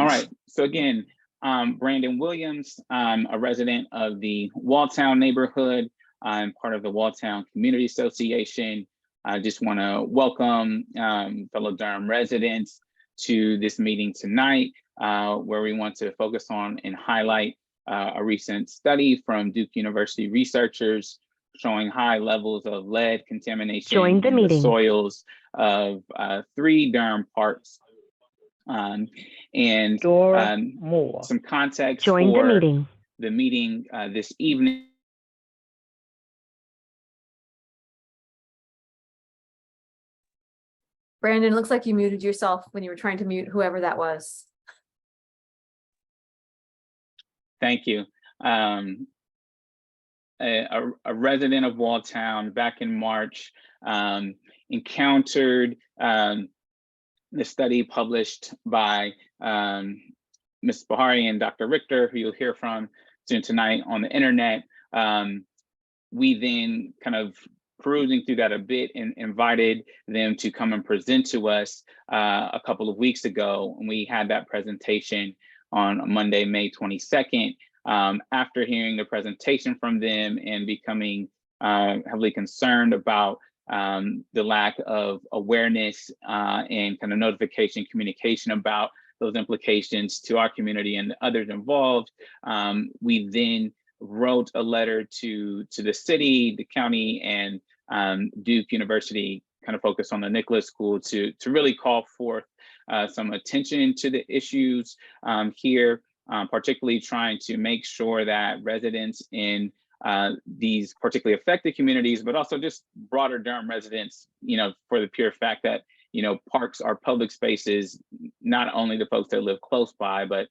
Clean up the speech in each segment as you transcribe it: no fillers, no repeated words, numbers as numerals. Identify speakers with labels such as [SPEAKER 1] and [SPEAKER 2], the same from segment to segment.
[SPEAKER 1] right, so again, Brandon Williams, a resident of the Walltown neighborhood. I'm part of the Walltown Community Association. I just want to welcome fellow Durham residents to this meeting tonight, where we want to focus on and highlight a recent study from Duke University researchers showing high levels of lead contamination in the soils of 3 Durham parks. And some context for the meeting this evening.
[SPEAKER 2] Brandon, looks like you muted yourself when you were trying to mute whoever that was.
[SPEAKER 1] Thank you. A resident of Walltown back in March encountered the study published by Ms. Bahari and Dr. Richter, who you'll hear from soon tonight on the internet. We then kind of perusing through that a bit and invited them to come and present to us a couple of weeks ago. And we had that presentation on Monday, May 22nd. After hearing the presentation from them and becoming heavily concerned about the lack of awareness and kind of notification, communication about those implications to our community and the others involved, we then wrote a letter to the city, the county, and Duke University, kind of focused on the Nicholas School to really call forth some attention to the issues here, particularly trying to make sure that residents in these particularly affected communities, but also just broader Durham residents, for the pure fact that, parks are public spaces, not only the folks that live close by, but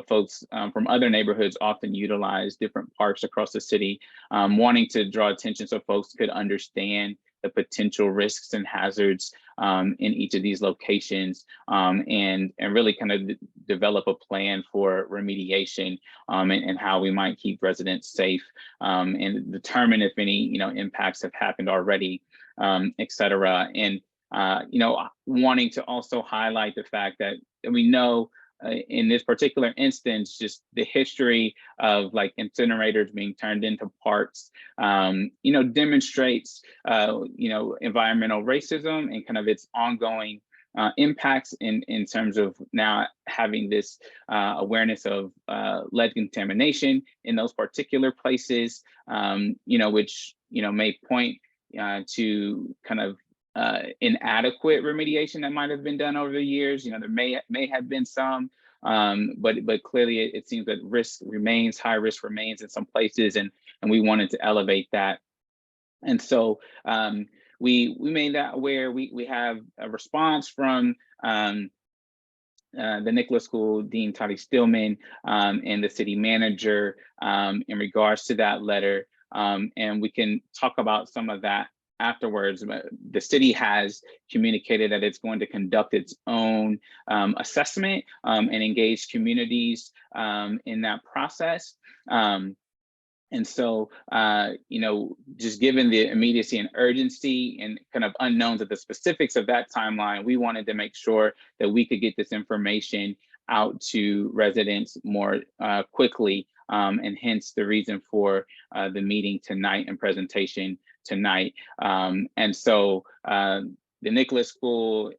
[SPEAKER 1] folks from other neighborhoods often utilize different parks across the city, wanting to draw attention so folks could understand the potential risks and hazards in each of these locations, and really kind of develop a plan for remediation and how we might keep residents safe, and determine if any impacts have happened already, et cetera. And wanting to also highlight the fact that we know in this particular instance, just the history of like incinerators being turned into parks, demonstrates, environmental racism and kind of its ongoing impacts in terms of now having this awareness of lead contamination in those particular places, which, may point to kind of inadequate remediation that might have been done over the years. There may have been some, but clearly it seems that high risk remains in some places, and we wanted to elevate that. And so we made that aware. We have a response from the Nicholas School Dean Toddy Stillman and the city manager in regards to that letter, and we can talk about some of that afterwards. The city has communicated that it's going to conduct its own assessment and engage communities in that process. And so, just given the immediacy and urgency and kind of unknowns of the specifics of that timeline, we wanted to make sure that we could get this information out to residents more quickly, and hence the reason for the meeting tonight and presentation tonight. And so the Nicholas School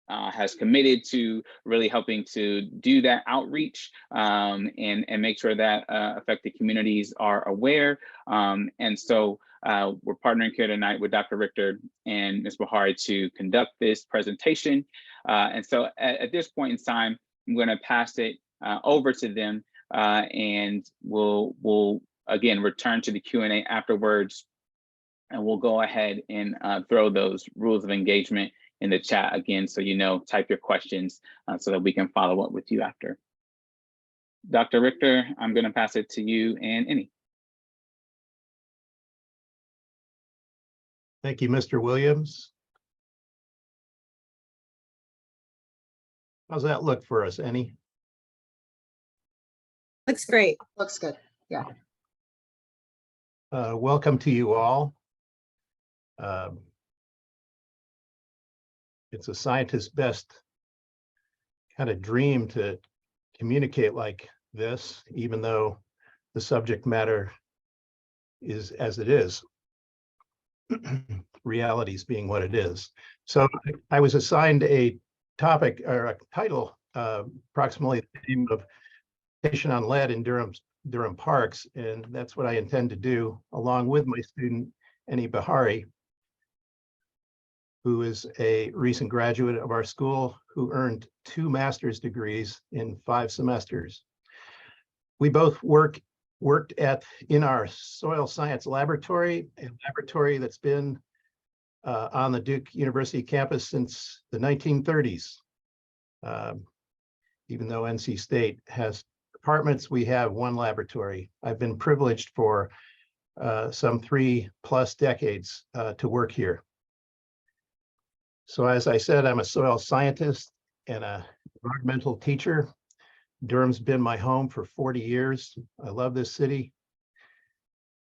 [SPEAKER 1] has committed to really helping to do that outreach and make sure that affected communities are aware. And so we're partnering here tonight with Dr. Richter and Ms. Bahari to conduct this presentation. And so at this point in time, I'm going to pass it over to them, and we'll again return to the Q&A afterwards. And we'll go ahead and throw those rules of engagement in the chat again, so type your questions so that we can follow up with you after. Dr. Richter, I'm going to pass it to you and Eni.
[SPEAKER 3] Thank you, Mr. Williams. How's that look for us, Eni?
[SPEAKER 4] Looks great.
[SPEAKER 5] Looks good. Yeah.
[SPEAKER 3] Welcome to you all. It's a scientist's best kind of dream to communicate like this, even though the subject matter is as it is. Realities being what it is. So I was assigned a topic or a title, approximately the theme of patient on lead in Durham parks, and that's what I intend to do, along with my student Enikoe Bahari, who is a recent graduate of our school who earned 2 master's degrees in 5 semesters. We both worked in our soil science laboratory, a laboratory that's been on the Duke University campus since the 1930s. Even though NC State has departments, we have 1 laboratory. I've been privileged for some 3+ decades to work here. So as I said, I'm a soil scientist and an environmental teacher. Durham's been my home for 40 years. I love this city.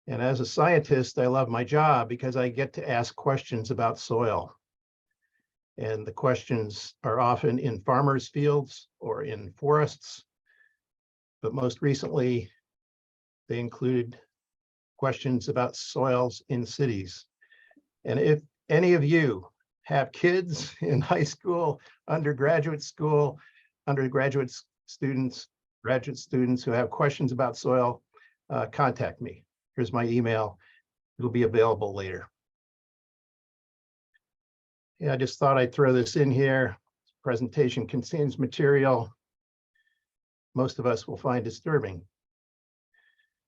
[SPEAKER 3] And as a scientist, I love my job because I get to ask questions about soil. And the questions are often in farmers' fields or in forests. But most recently, they included questions about soils in cities. And if any of you have kids in high school, undergraduate students, graduate students who have questions about soil, contact me. Here's my email. It'll be available later. Yeah, I just thought I'd throw this in here. This presentation contains material most of us will find disturbing.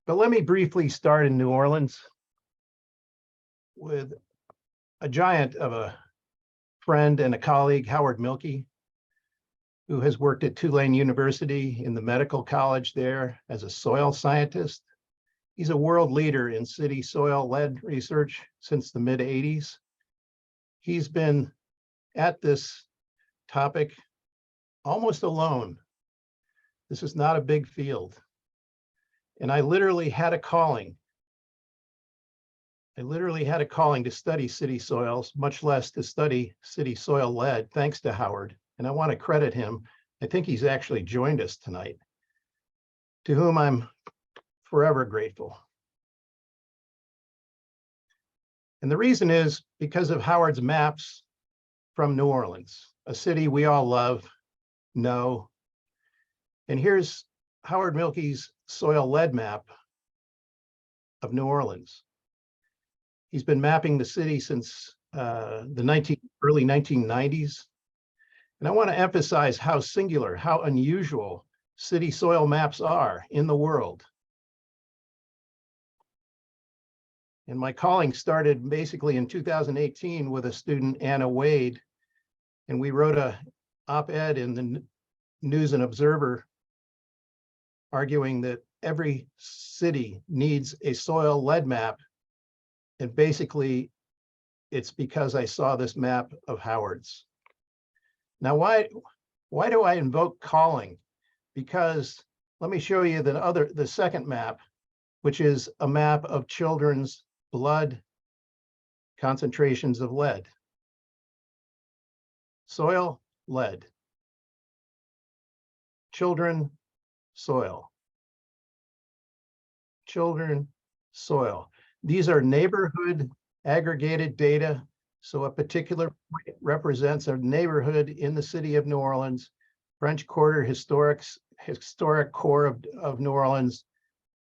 [SPEAKER 3] But let me briefly start in New Orleans with a giant of a friend and a colleague, Howard Milkey, who has worked at Tulane University in the medical college there as a soil scientist. He's a world leader in city soil lead research since the mid-'80s. He's been at this topic almost alone. This is not a big field. And I literally had a calling. To study city soils, much less to study city soil lead, thanks to Howard. And I want to credit him. I think he's actually joined us tonight, to whom I'm forever grateful. And the reason is because of Howard's maps from New Orleans, a city we all love, know. And here's Howard Milkey's soil lead map of New Orleans. He's been mapping the city since the early 1990s. And I want to emphasize how singular, how unusual city soil maps are in the world. And my calling started basically in 2018 with a student, Anna Wade, and we wrote an op-ed in the News and Observer arguing that every city needs a soil lead map. And basically, it's because I saw this map of Howard's. Now, why do I invoke calling? Because let me show you the second map, which is a map of children's blood concentrations of lead. Soil, lead. Children, soil. Children, soil. These are neighborhood aggregated data. So a particular point represents a neighborhood in the city of New Orleans, French Quarter historic core of New Orleans,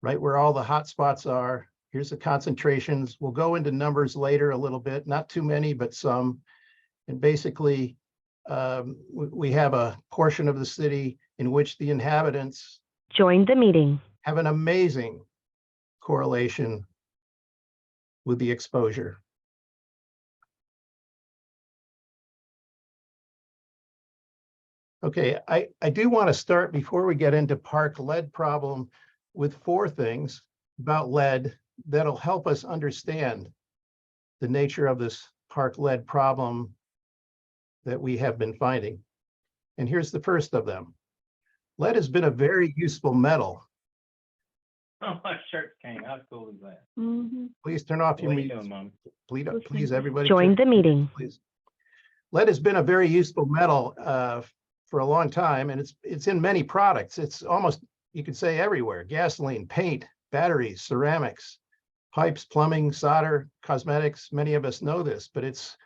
[SPEAKER 3] right where all the hot spots are. Here's the concentrations. We'll go into numbers later a little bit, not too many, but some. And basically, we have a portion of the city in which the inhabitants
[SPEAKER 4] joined the meeting,
[SPEAKER 3] have an amazing correlation with the exposure. Okay, I do want to start before we get into park lead problem with 4 things about lead that'll help us understand the nature of this park lead problem that we have been finding. And here's the first of them. Lead has been a very useful metal.
[SPEAKER 5] Oh, my shirt came. How cool is that?
[SPEAKER 3] Please turn off your
[SPEAKER 5] What are you
[SPEAKER 3] media.
[SPEAKER 5] doing, Mom?
[SPEAKER 3] Please, everybody.
[SPEAKER 4] joined the meeting.
[SPEAKER 3] Please. Lead has been a very useful metal for a long time, and it's in many products. It's almost, you could say, everywhere: gasoline, paint, batteries, ceramics, pipes, plumbing, solder, cosmetics. Many of us know this, but it's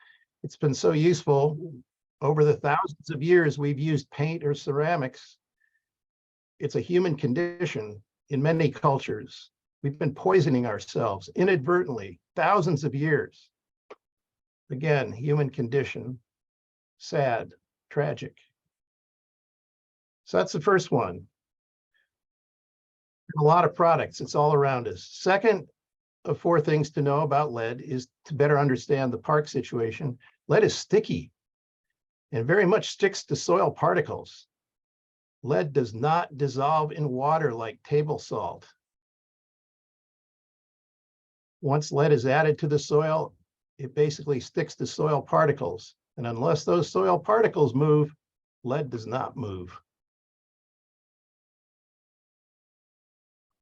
[SPEAKER 3] been so useful over the thousands of years we've used paint or ceramics. It's a human condition in many cultures. We've been poisoning ourselves inadvertently thousands of years. Again, human condition, sad, tragic. So that's the first one. A lot of products, it's all around us. Second of 4 things to know about lead is to better understand the park situation. Lead is sticky and very much sticks to soil particles. Lead does not dissolve in water like table salt. Once lead is added to the soil, it basically sticks to soil particles. And unless those soil particles move, lead does not move.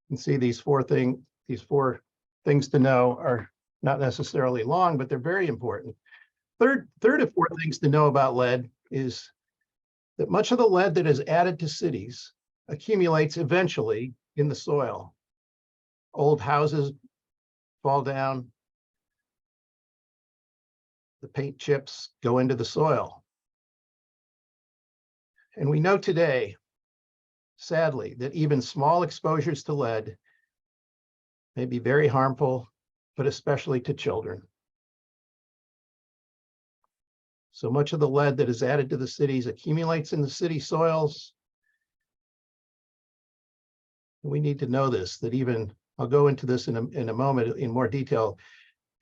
[SPEAKER 3] You can see these 4 things to know are not necessarily long, but they're very important. Third of 4 things to know about lead is that much of the lead that is added to cities accumulates eventually in the soil. Old houses fall down, the paint chips go into the soil. And we know today, sadly, that even small exposures to lead may be very harmful, but especially to children. So much of the lead that is added to the cities accumulates in the city soils. We need to know this, that even, I'll go into this in a moment in more detail,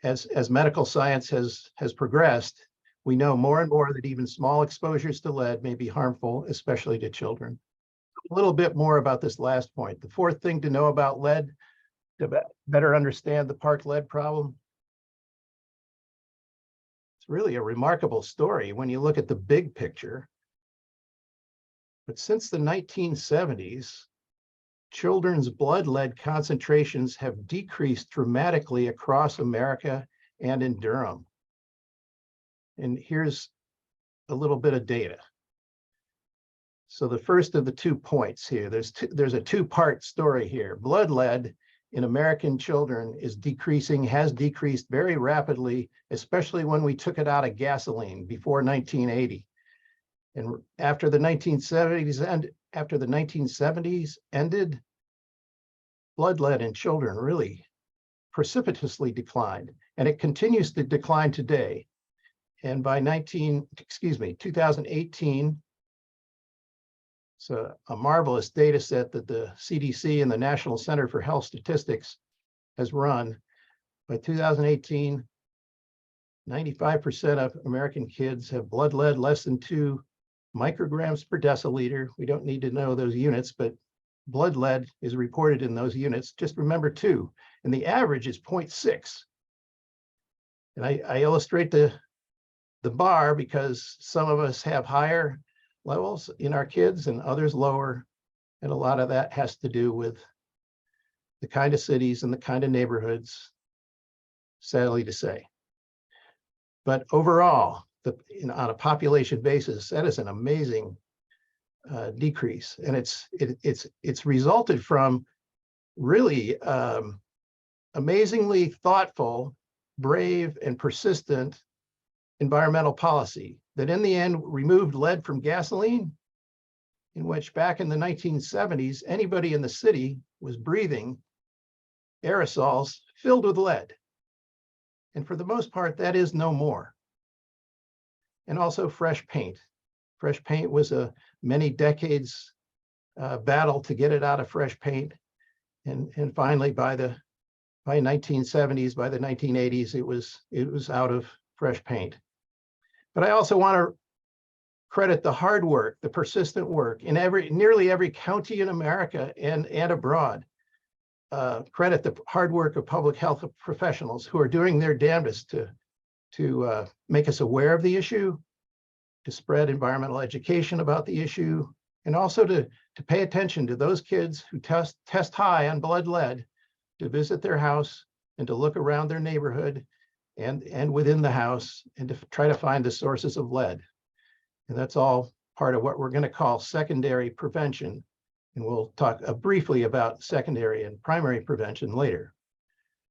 [SPEAKER 3] as medical science has progressed, we know more and more that even small exposures to lead may be harmful, especially to children. A little bit more about this last point. The 4th thing to know about lead, to better understand the park lead problem. It's really a remarkable story when you look at the big picture. But since the 1970s, children's blood lead concentrations have decreased dramatically across America and in Durham. And here's a little bit of data. So the first of the 2 points here, there's a 2-part story here. Blood lead in American children has decreased very rapidly, especially when we took it out of gasoline before 1980. And after the 1970s ended, blood lead in children really precipitously declined, and it continues to decline today. And by 2018, it's a marvelous data set that the CDC and the National Center for Health Statistics has run. By 2018, 95% of American kids have blood lead less than 2 micrograms per deciliter. We don't need to know those units, but blood lead is reported in those units. Just remember 2, and the average is 0.6. And I illustrate the bar because some of us have higher levels in our kids and others lower. And a lot of that has to do with the kind of cities and the kind of neighborhoods, sadly to say. But overall, on a population basis, that is an amazing decrease. And it's resulted from really amazingly thoughtful, brave, and persistent environmental policy that in the end removed lead from gasoline, in which back in the 1970s, anybody in the city was breathing aerosols filled with lead. And for the most part, that is no more. And also fresh paint. Fresh paint was a many decades battle to get it out of fresh paint. And finally, by 1970s, by the 1980s, it was out of fresh paint. But I also want to credit the hard work, the persistent work in nearly every county in America and abroad. Credit the hard work of public health professionals who are doing their damnedest to make us aware of the issue, to spread environmental education about the issue, and also to pay attention to those kids who test high on blood lead, to visit their house and to look around their neighborhood and within the house and to try to find the sources of lead. And that's all part of what we're going to call secondary prevention. And we'll talk briefly about secondary and primary prevention later.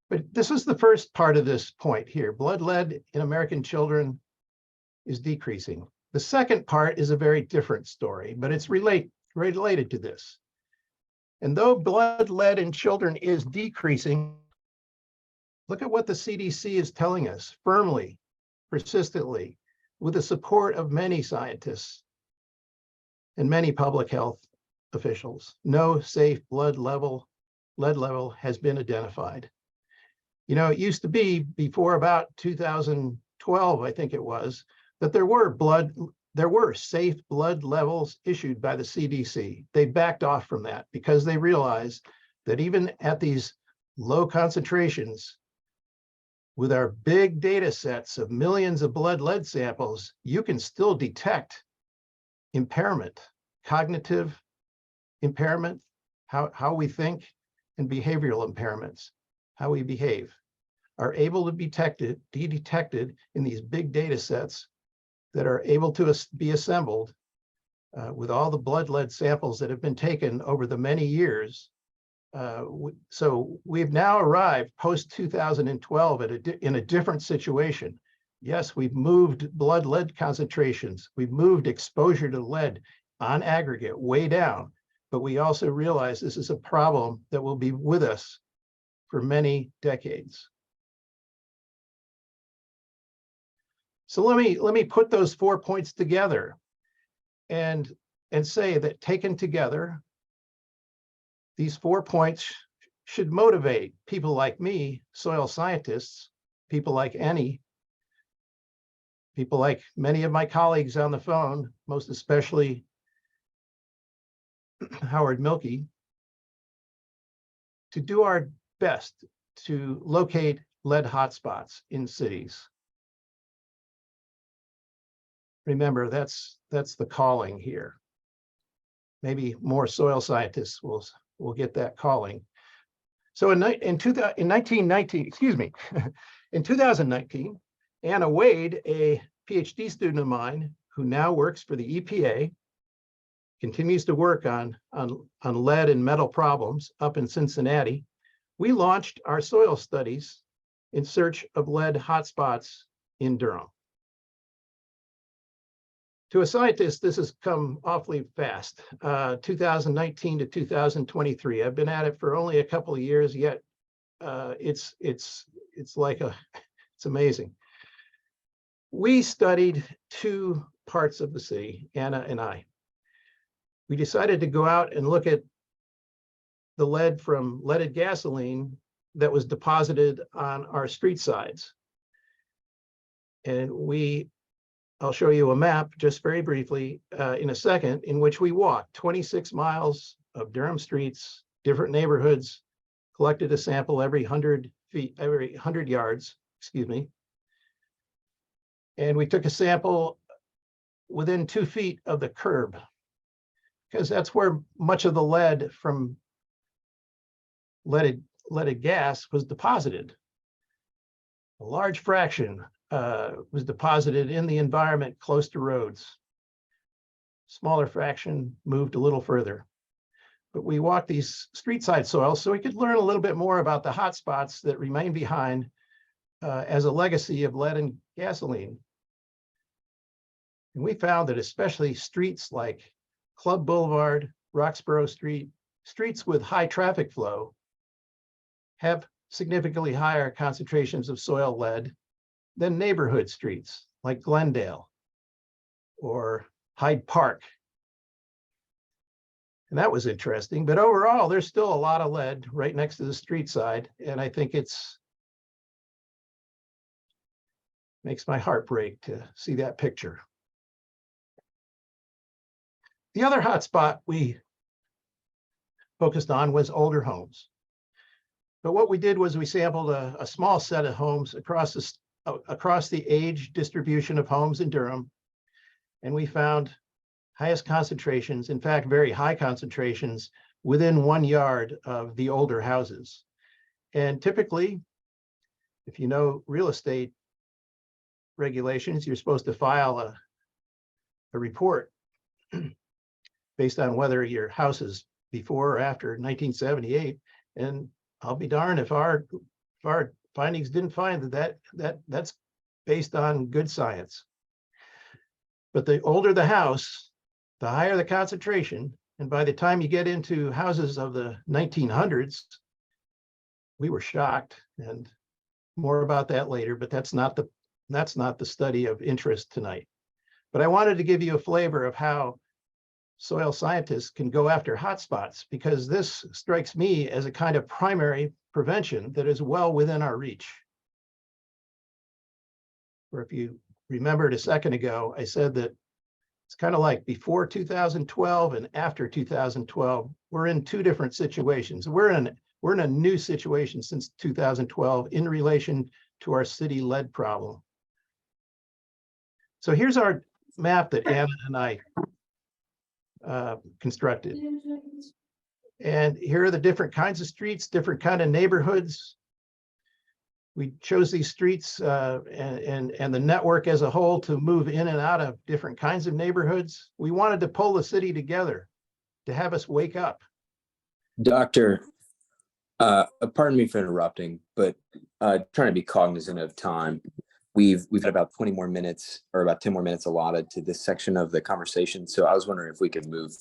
[SPEAKER 3] But this is the first part of this point here. Blood lead in American children is decreasing. The second part is a very different story, but it's related to this. And though blood lead in children is decreasing, look at what the CDC is telling us firmly, persistently, with the support of many scientists and many public health officials. No safe lead level has been identified. You know, it used to be before about 2012, I think it was, that there were safe blood levels issued by the CDC. They backed off from that because they realized that even at these low concentrations, with our big data sets of millions of blood lead samples, you can still detect impairment, cognitive impairment, how we think, and behavioral impairments, how we behave, are able to be detected in these big data sets that are able to be assembled with all the blood lead samples that have been taken over the many years. So we've now arrived post 2012 in a different situation. Yes, we've moved blood lead concentrations. We've moved exposure to lead on aggregate way down, but we also realize this is a problem that will be with us for many decades. So let me put those 4 points together and say that taken together, these 4 points should motivate people like me, soil scientists, people like Annie, people like many of my colleagues on the phone, most especially Howard Milkey, to do our best to locate lead hotspots in cities. Remember, that's the calling here. Maybe more soil scientists will get that calling. So in 2019, Anna Wade, a PhD student of mine who now works for the EPA, continues to work on lead and metal problems up in Cincinnati. We launched our soil studies in search of lead hotspots in Durham. To a scientist, this has come awfully fast, 2019 to 2023. I've been at it for only a couple of years, yet it's amazing. We studied 2 parts of the city, Anna and I. We decided to go out and look at the lead from leaded gasoline that was deposited on our street sides. And I'll show you a map just very briefly in a second, in which we walked 26 miles of Durham streets, different neighborhoods, collected a sample every 100 yards, excuse me. And we took a sample within 2 feet of the curb, because that's where much of the lead from leaded gas was deposited. A large fraction was deposited in the environment close to roads. Smaller fraction moved a little further. But we walked these street side soils so we could learn a little bit more about the hot spots that remain behind as a legacy of lead and gasoline. And we found that especially streets like Club Boulevard, Roxborough Street, streets with high traffic flow have significantly higher concentrations of soil lead than neighborhood streets like Glendale or Hyde Park. And that was interesting, but overall, there's still a lot of lead right next to the street side. And I think makes my heart break to see that picture. The other hotspot we focused on was older homes. But what we did was we sampled a small set of homes across the age distribution of homes in Durham, and we found highest concentrations, in fact, very high concentrations within 1 yard of the older houses. And typically, if you know real estate regulations, you're supposed to file a report based on whether your house is before or after 1978. And I'll be darned if our findings didn't find that's based on good science. But the older the house, the higher the concentration. And by the time you get into houses of the 1900s, we were shocked, and more about that later, but that's not the study of interest tonight. But I wanted to give you a flavor of how soil scientists can go after hotspots, because this strikes me as a kind of primary prevention that is well within our reach. Or if you remembered a second ago, I said that it's kind of like before 2012 and after 2012, we're in two different situations. We're in a new situation since 2012 in relation to our city lead problem. So here's our map that Anna and I constructed. And here are the different kinds of streets, different kind of neighborhoods. We chose these streets and the network as a whole to move in and out of different kinds of neighborhoods. We wanted to pull the city together, to have us wake up.
[SPEAKER 4] Doctor, pardon me for interrupting, but trying to be cognizant of time. We've had about 20 more minutes, or about 10 more minutes allotted to this section of the conversation. So I was wondering if we could move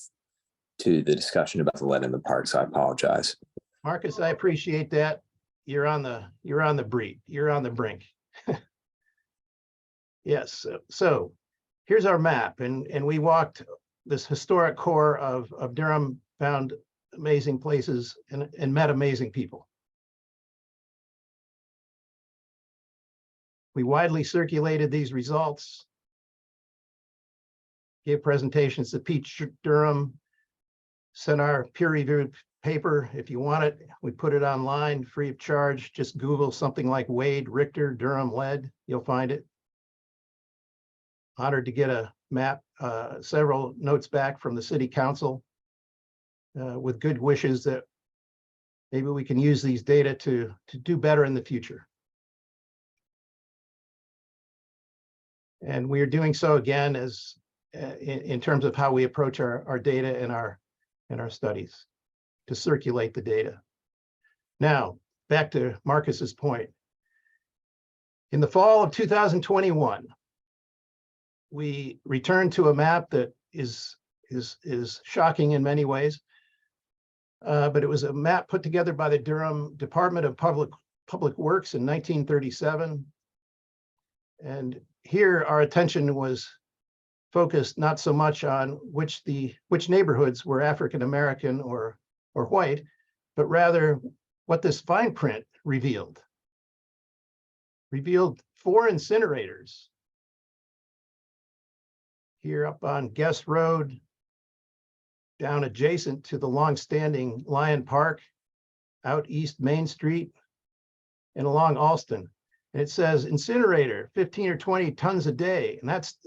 [SPEAKER 4] to the discussion about the lead in the parks. I apologize.
[SPEAKER 3] Marcus, I appreciate that. You're on the brink. Yes. So here's our map, and we walked this historic core of Durham, found amazing places and met amazing people. We widely circulated these results, gave presentations to Pete Durham, sent our peer-reviewed paper. If you want it, we put it online free of charge. Just Google something like Wade, Richter, Durham lead, you'll find it. Honored to get a map, several notes back from the city council with good wishes that maybe we can use these data to do better in the future. And we are doing so again as in terms of how we approach our data and our studies, to circulate the data. Now, back to Marcus's point. In the fall of 2021, we returned to a map that is shocking in many ways, but it was a map put together by the Durham Department of Public Works in 1937. And here our attention was focused not so much on which neighborhoods were African American or white, but rather what this fine print revealed. Revealed 4 incinerators here up on Guest Road, down adjacent to the longstanding Lion Park, out East Main Street, and along Alston. And it says incinerator, 15 or 20 tons a day. And that's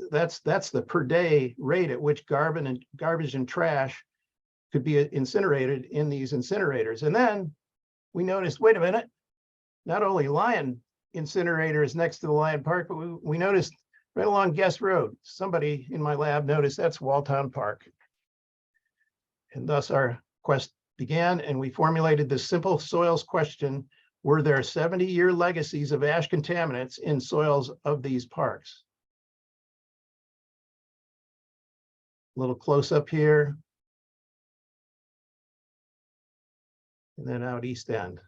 [SPEAKER 3] the per day rate at which garbage and trash could be incinerated in these incinerators. And then we noticed, wait a minute, not only Lion incinerator is next to the Lion Park, but we noticed right along Guest Road, somebody in my lab noticed that's Walltown Park. And thus our quest began, and we formulated this simple soils question: were there 70-year legacies of ash contaminants in soils of these parks? A little close up here. And then out East End.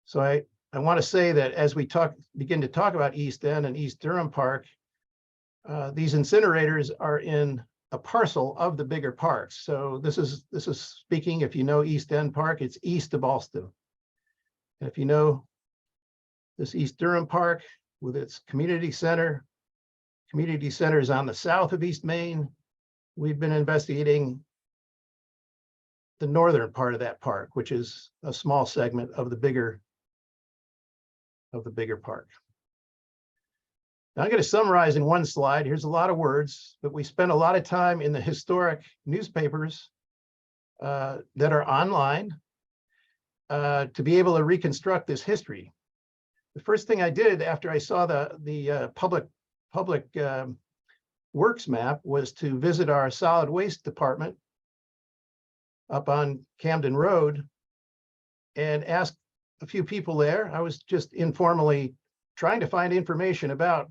[SPEAKER 3] So I want to say that as we begin to talk about East End and East Durham Park, these incinerators are in a parcel of the bigger parks. So this is speaking, if you know East End Park, it's east of Alston. And if you know this East Durham Park with its community center is on the south of East Main. We've been investigating the northern part of that park, which is a small segment of the bigger park. Now I'm going to summarize in one slide. Here's a lot of words, but we spent a lot of time in the historic newspapers that are online to be able to reconstruct this history. The first thing I did after I saw the public works map was to visit our solid waste department up on Camden Road and ask a few people there. I was just informally trying to find information about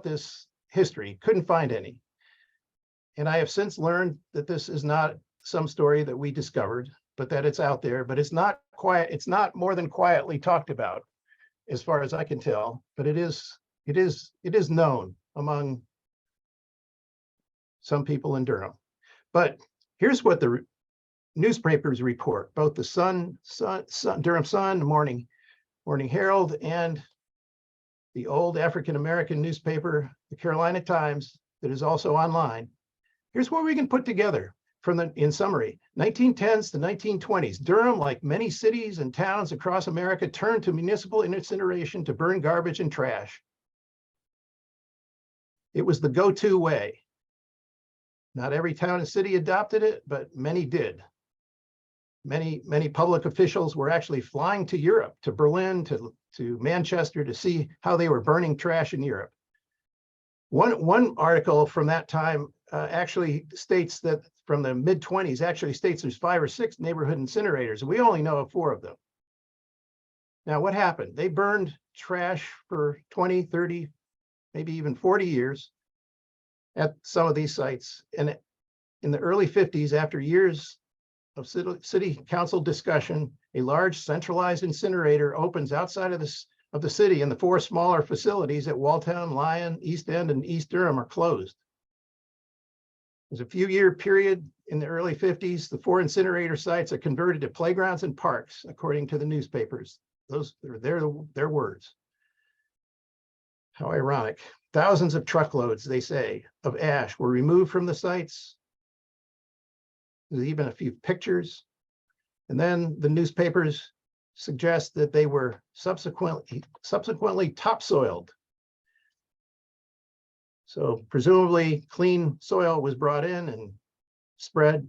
[SPEAKER 3] this history, couldn't find any. And I have since learned that this is not some story that we discovered, but that it's out there, but it's not quiet. It's not more than quietly talked about, as far as I can tell, but it is known among some people in Durham. But here's what the newspapers report, both the Durham Sun, the Morning Herald, and the old African-American newspaper, the Carolina Times, that is also online. Here's what we can put together in summary. 1910s to 1920s, Durham, like many cities and towns across America, turned to municipal incineration to burn garbage and trash. It was the go-to way. Not every town and city adopted it, but many did. Many public officials were actually flying to Europe, to Berlin, to Manchester, to see how they were burning trash in Europe. One article from that time actually states that, from the mid-20s, actually states there's 5 or 6 neighborhood incinerators, and we only know of 4 of them. Now, what happened? They burned trash for 20, 30, maybe even 40 years at some of these sites. And in the early 50s, after years of city council discussion, a large centralized incinerator opens outside of the city, and the 4 smaller facilities at Walltown, Lyon, East End, and East Durham are closed. There's a few-year period in the early 50s. The 4 incinerator sites are converted to playgrounds and parks, according to the newspapers. Those are their words. How ironic. Thousands of truckloads, they say, of ash were removed from the sites. There's even a few pictures. And then the newspapers suggest that they were subsequently topsoiled. So presumably clean soil was brought in and spread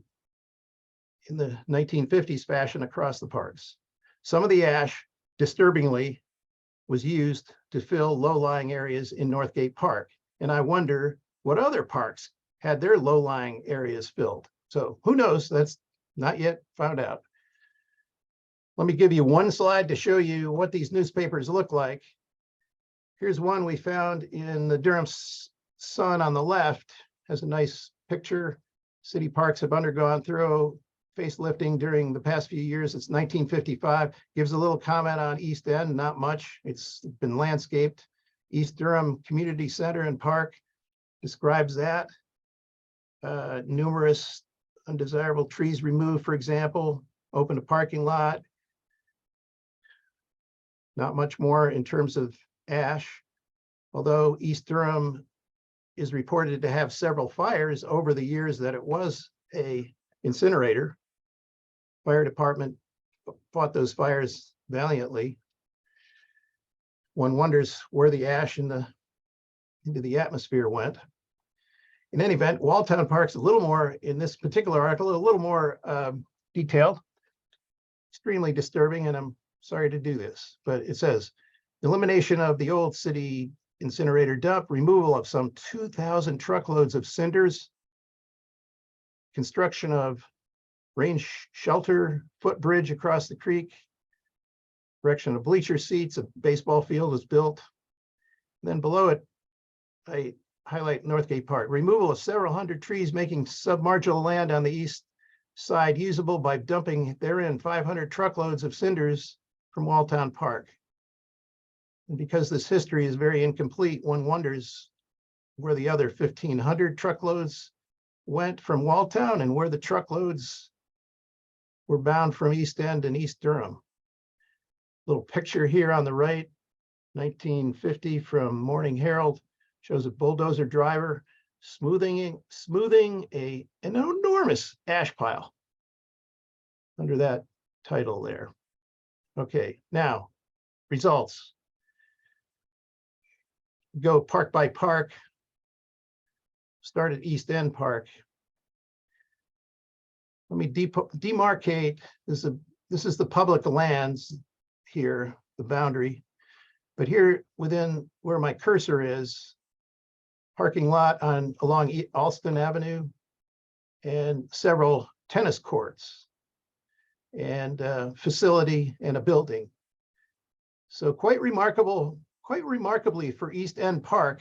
[SPEAKER 3] in the 1950s fashion across the parks. Some of the ash, disturbingly, was used to fill low-lying areas in Northgate Park. And I wonder what other parks had their low-lying areas filled. So who knows? That's not yet found out. Let me give you one slide to show you what these newspapers look like. Here's one we found in the Durham Sun on the left. Has a nice picture. City parks have undergone thorough facelifting during the past few years. It's 1955. Gives a little comment on East End, not much. It's been landscaped. East Durham Community Center and Park describes that. Numerous undesirable trees removed, for example. Opened a parking lot. Not much more in terms of ash, although East Durham is reported to have several fires over the years that it was a incinerator. Fire department fought those fires valiantly. One wonders where the ash into the atmosphere went. In any event, Walltown Park's a little more, in this particular article, a little more detailed. Extremely disturbing, and I'm sorry to do this, but it says, elimination of the old city incinerator dump, removal of some 2,000 truckloads of cinders, construction of rain shelter footbridge across the creek, erection of bleacher seats, a baseball field was built. And then below it, I highlight Northgate Park, removal of several hundred trees, making submarginal land on the east side usable by dumping therein 500 truckloads of cinders from Walltown Park. And because this history is very incomplete, one wonders where the other 1,500 truckloads went from Walltown and where the truckloads were bound from East End and East Durham. Little picture here on the right, 1950 from Morning Herald, shows a bulldozer driver smoothing an enormous ash pile under that title there. Okay, now results. Go park by park. Start at East End Park. Let me demarcate. This is the public lands here, the boundary. But here within where my cursor is, parking lot along Alston Avenue, and several tennis courts, and facility and a building. So quite remarkably for East End Park,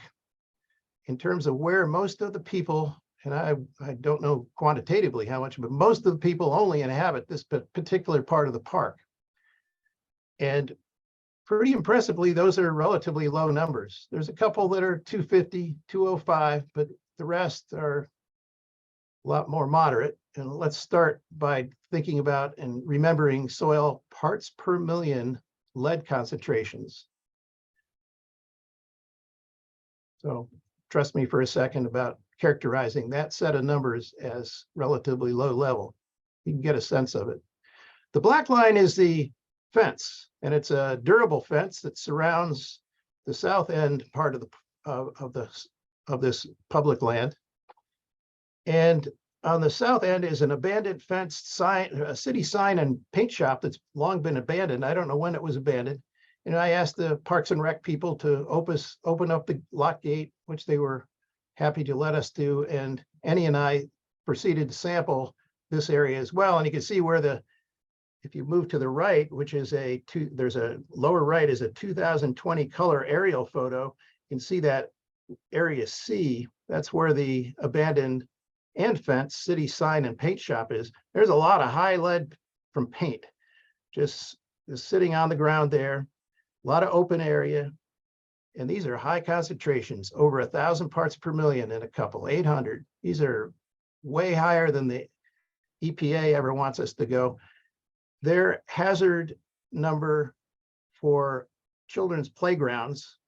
[SPEAKER 3] in terms of where most of the people, and I don't know quantitatively how much, but most of the people only inhabit this particular part of the park. And pretty impressively, those are relatively low numbers. There's a couple that are 250, 205, but the rest are a lot more moderate. And let's start by thinking about and remembering soil parts per million lead concentrations. So trust me for a second about characterizing that set of numbers as relatively low level. You can get a sense of it. The black line is the fence, and it's a durable fence that surrounds the south end part of this public land. And on the south end is an abandoned fenced sign, a city sign and paint shop that's long been abandoned. I don't know when it was abandoned. And I asked the Parks and Rec people to open up the lock gate, which they were happy to let us do. And Annie and I proceeded to sample this area as well. And you can see where if you move to the right, which is there's a lower right is a 2020 color aerial photo. You can see that area C, that's where the abandoned and fence city sign and paint shop is. There's a lot of high lead from paint, just sitting on the ground there, a lot of open area. And these are high concentrations, over 1,000 parts per million in a couple, 800. These are way higher than the EPA ever wants us to go. Their hazard number for children's playgrounds,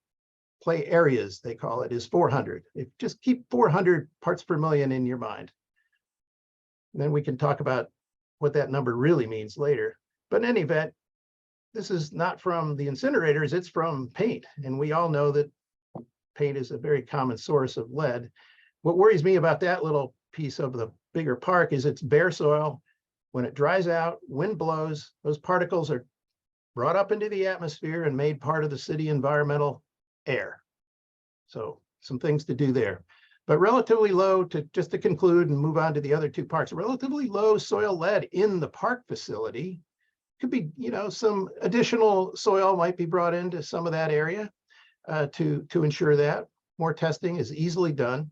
[SPEAKER 3] play areas, they call it, is 400. Just keep 400 parts per million in your mind. And then we can talk about what that number really means later. But in any event, this is not from the incinerators, it's from paint. And we all know that paint is a very common source of lead. What worries me about that little piece of the bigger park is it's bare soil. When it dries out, wind blows, those particles are brought up into the atmosphere and made part of the city environmental air. So some things to do there. But relatively low, just to conclude and move on to the other two parks, relatively low soil lead in the park facility. Could be, some additional soil might be brought into some of that area to ensure that. More testing is easily done.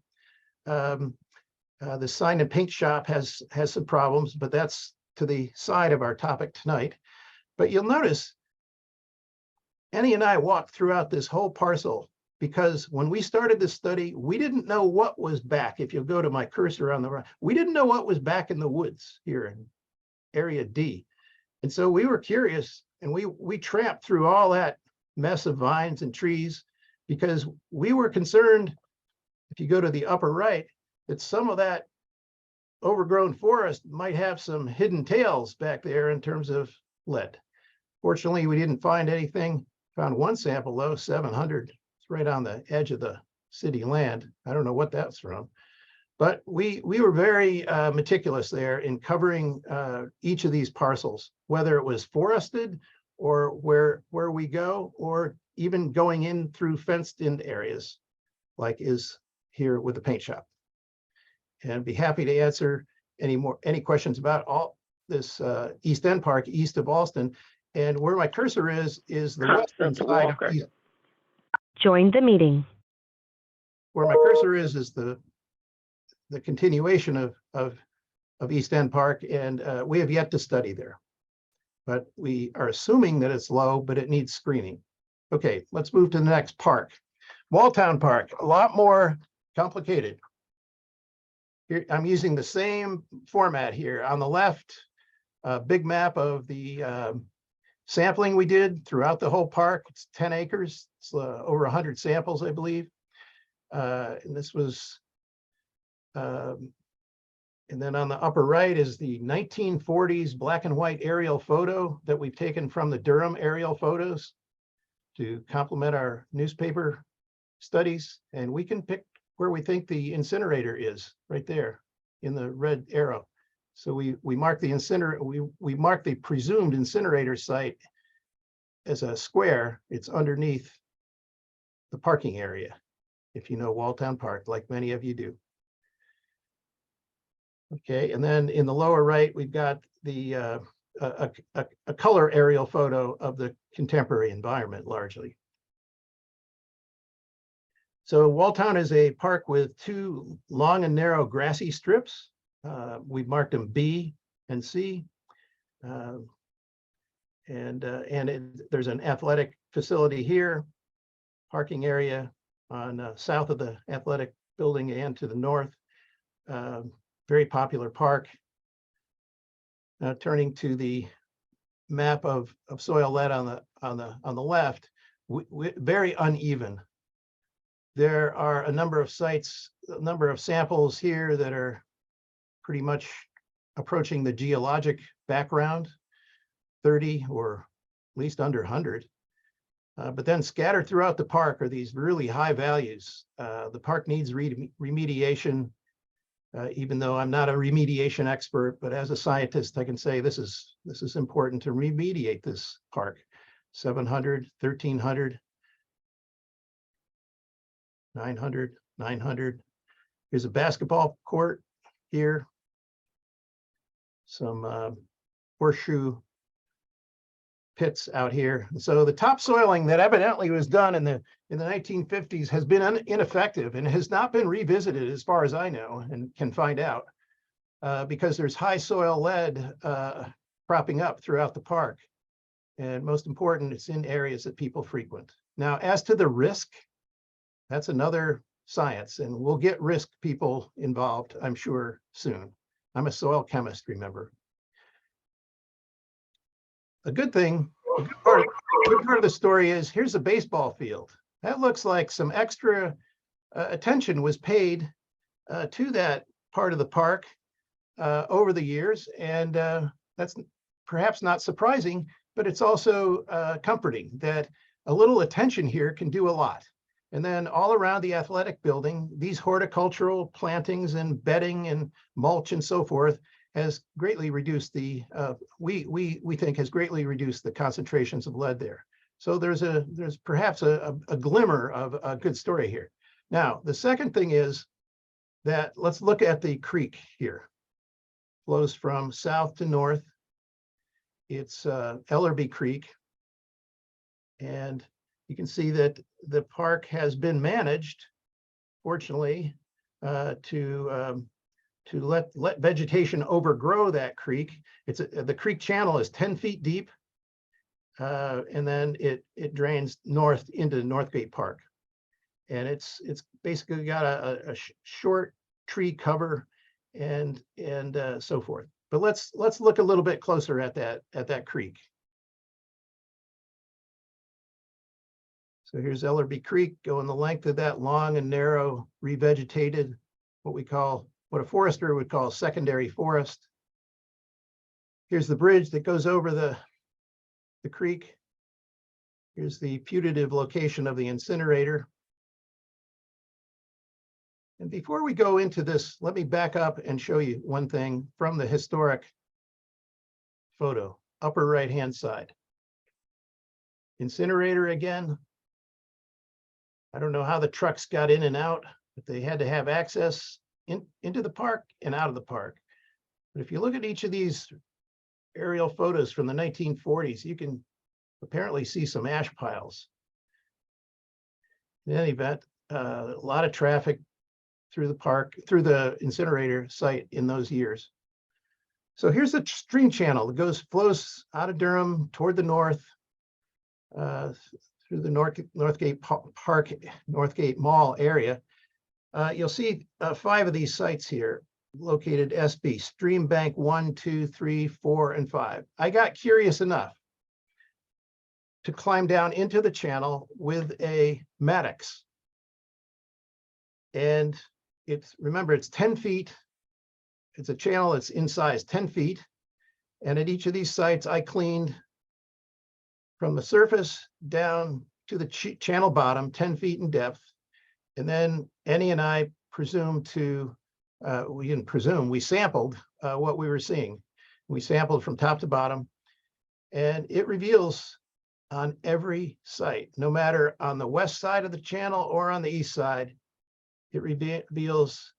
[SPEAKER 3] The sign and paint shop has some problems, but that's to the side of our topic tonight. But you'll notice Annie and I walked throughout this whole parcel because when we started this study, we didn't know what was back. If you'll go to my cursor on the right, we didn't know what was back in the woods here in area D. And so we were curious, and we tramped through all that mess of vines and trees because we were concerned, if you go to the upper right, that some of that overgrown forest might have some hidden tails back there in terms of lead. Fortunately, we didn't find anything. Found one sample though, 700. It's right on the edge of the city land. I don't know what that's from. But we were very meticulous there in covering each of these parcels, whether it was forested or where we go, or even going in through fenced-in areas, like is here with the paint shop. And be happy to answer any questions about all this East End Park, east of Alston. And where my cursor is the western side of East.
[SPEAKER 6] Join the meeting.
[SPEAKER 3] Where my cursor is the continuation of East End Park, and we have yet to study there. But we are assuming that it's low, but it needs screening. Okay, let's move to the next park. Walltown Park, a lot more complicated. Here, I'm using the same format here. On the left, a big map of the sampling we did throughout the whole park. It's 10 acres. It's over 100 samples, I believe. And this was and then on the upper right is the 1940s black and white aerial photo that we've taken from the Durham aerial photos to complement our newspaper studies. And we can pick where we think the incinerator is, right there in the red arrow. So we mark the we mark the presumed incinerator site as a square. It's underneath the parking area. if you know Walltown Park, like many of you do. Okay, and then in the lower right, we've got the a color aerial photo of the contemporary environment largely. So Walltown is a park with 2 long and narrow grassy strips. We've marked them B and C. There's an athletic facility here, parking area on south of the athletic building and to the north. Very popular park. Now turning to the map of soil lead on the left, very uneven. There are a number of sites, a number of samples here that are pretty much approaching the geologic background, 30 or at least under 100. But then scattered throughout the park are these really high values. The park needs remediation, even though I'm not a remediation expert, but as a scientist, I can say this is important to remediate this park. 700, 1300, 900, 900. Here's a basketball court here. Some horseshoe pits out here. So the topsoiling that evidently was done in the 1950s has been ineffective and has not been revisited as far as I know and can find out because there's high soil lead cropping up throughout the park. And most important, it's in areas that people frequent. Now, as to the risk, that's another science, and we'll get risk people involved, I'm sure, soon. I'm a soil chemist, remember. A good thing, a good part of the story is here's a baseball field. That looks like some extra attention was paid to that part of the park over the years. And that's perhaps not surprising, but it's also comforting that a little attention here can do a lot. And then all around the athletic building, these horticultural plantings and bedding and mulch and so forth has greatly reduced the, we think has greatly reduced the concentrations of lead there. So there's perhaps a glimmer of a good story here. Now, the second thing is that let's look at the creek here. Flows from south to north. It's Ellerby Creek. And you can see that the park has been managed, fortunately, to let vegetation overgrow that creek. The creek channel is 10 feet deep, and then it drains north into Northgate Park. And it's basically got a short tree cover and so forth. But let's look a little bit closer at that creek. So here's Ellerby Creek going the length of that long and narrow revegetated, what a forester would call secondary forest. Here's the bridge that goes over the creek. Here's the putative location of the incinerator. And before we go into this, let me back up and show you one thing from the historic photo, upper right-hand side. Incinerator again. I don't know how the trucks got in and out, but they had to have access into the park and out of the park. But if you look at each of these aerial photos from the 1940s, you can apparently see some ash piles. In any event, a lot of traffic through the park, through the incinerator site in those years. So here's the stream channel that flows out of Durham toward the north, through the Northgate Park, Northgate Mall area. You'll see 5 of these sites here located SB, Stream Bank 1, 2, 3, 4, and 5. I got curious enough to climb down into the channel with a Maddox. And remember, it's 10 feet. It's a channel that's in size 10 feet. And at each of these sites, I cleaned from the surface down to the channel bottom, 10 feet in depth. And then Annie and I we didn't presume, we sampled what we were seeing. We sampled from top to bottom, and it reveals on every site, no matter on the west side of the channel or on the east side, it reveals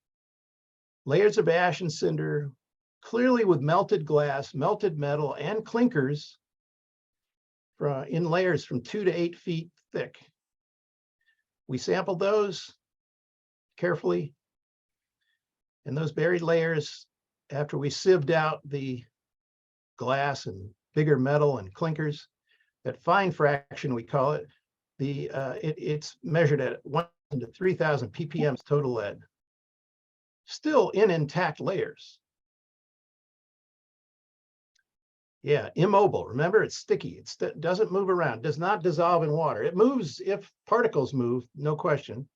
[SPEAKER 3] layers of ash and cinder, clearly with melted glass, melted metal, and clinkers in layers from 2 to 8 feet thick. We sampled those carefully, and those buried layers, after we sieved out the glass and bigger metal and clinkers, that fine fraction, we call it, it's measured at 1 to 3,000 ppm total lead, still in intact layers. Yeah, immobile. Remember, it's sticky. It doesn't move around, does not dissolve in water. It moves if particles move, no question.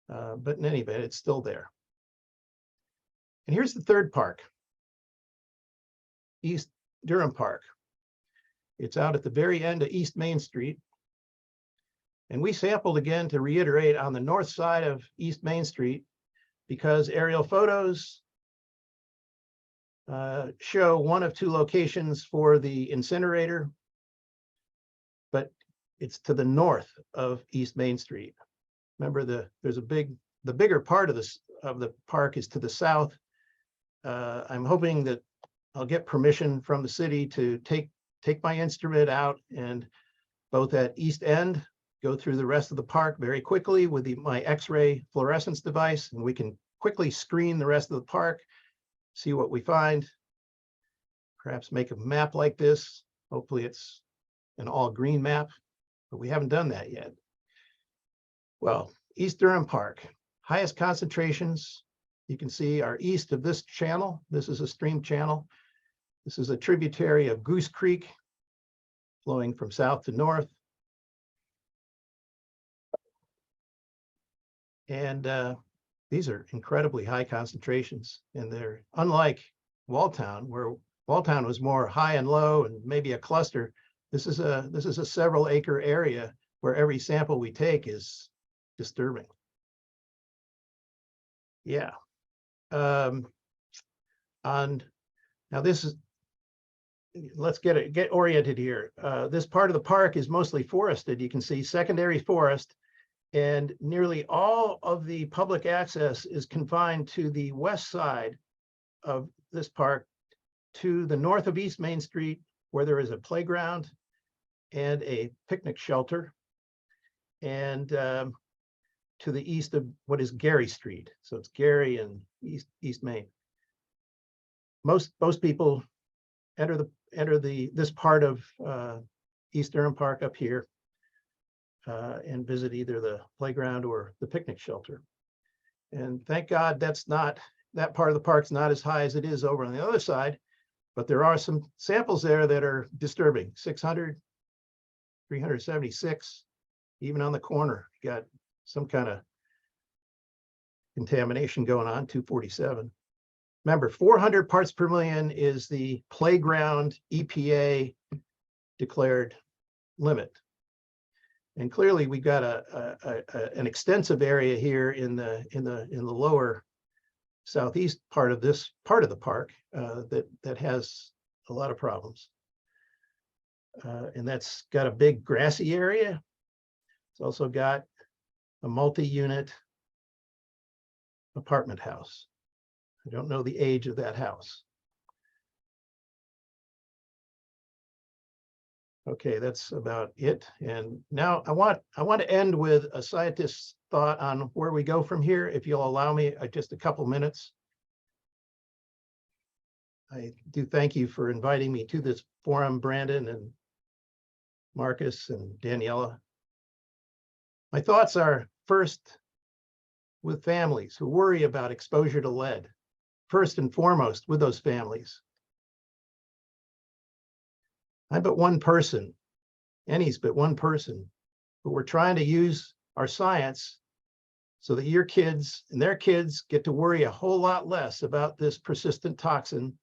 [SPEAKER 3] But in any event, it's still there. And here's the third park, East Durham Park. It's out at the very end of East Main Street. And we sampled again to reiterate on the north side of East Main Street because aerial photos show one of 2 locations for the incinerator, but it's to the north of East Main Street. Remember, the bigger part of the park is to the south. I'm hoping that I'll get permission from the city to take my instrument out and both at East End, go through the rest of the park very quickly with my X-ray fluorescence device, and we can quickly screen the rest of the park, see what we find, perhaps make a map like this. Hopefully it's an all green map, but we haven't done that yet. Well, East Durham Park, highest concentrations you can see are east of this channel. This is a stream channel. This is a tributary of Goose Creek, flowing from south to north. And these are incredibly high concentrations, and they're unlike Walltown, where Walltown was more high and low and maybe a cluster. This is a several acre area where every sample we take is disturbing. Yeah. Now this is, let's get oriented here. This part of the park is mostly forested. You can see secondary forest, and nearly all of the public access is confined to the west side of this park, to the north of East Main Street, where there is a playground and a picnic shelter, and to the east of what is Gary Street. So it's Gary and East Main. Most people enter this part of East Durham Park up here and visit either the playground or the picnic shelter. And thank God that part of the park's not as high as it is over on the other side, but there are some samples there that are disturbing. 600, 376, even on the corner, you got some kind of contamination going on, 247. Remember, 400 parts per million is the playground EPA declared limit. And clearly we've got an extensive area here in the lower southeast part of this part of the park that has a lot of problems. And that's got a big grassy area. It's also got a multi-unit apartment house. I don't know the age of that house. Okay, that's about it. And now I want to end with a scientist's thought on where we go from here, if you'll allow me just a couple minutes. I do thank you for inviting me to this forum, Brandon and Marcus and Daniela. My thoughts are first with families who worry about exposure to lead. First and foremost with those families. I'm but one person, Ennie's but one person, but we're trying to use our science so that your kids and their kids get to worry a whole lot less about this persistent toxin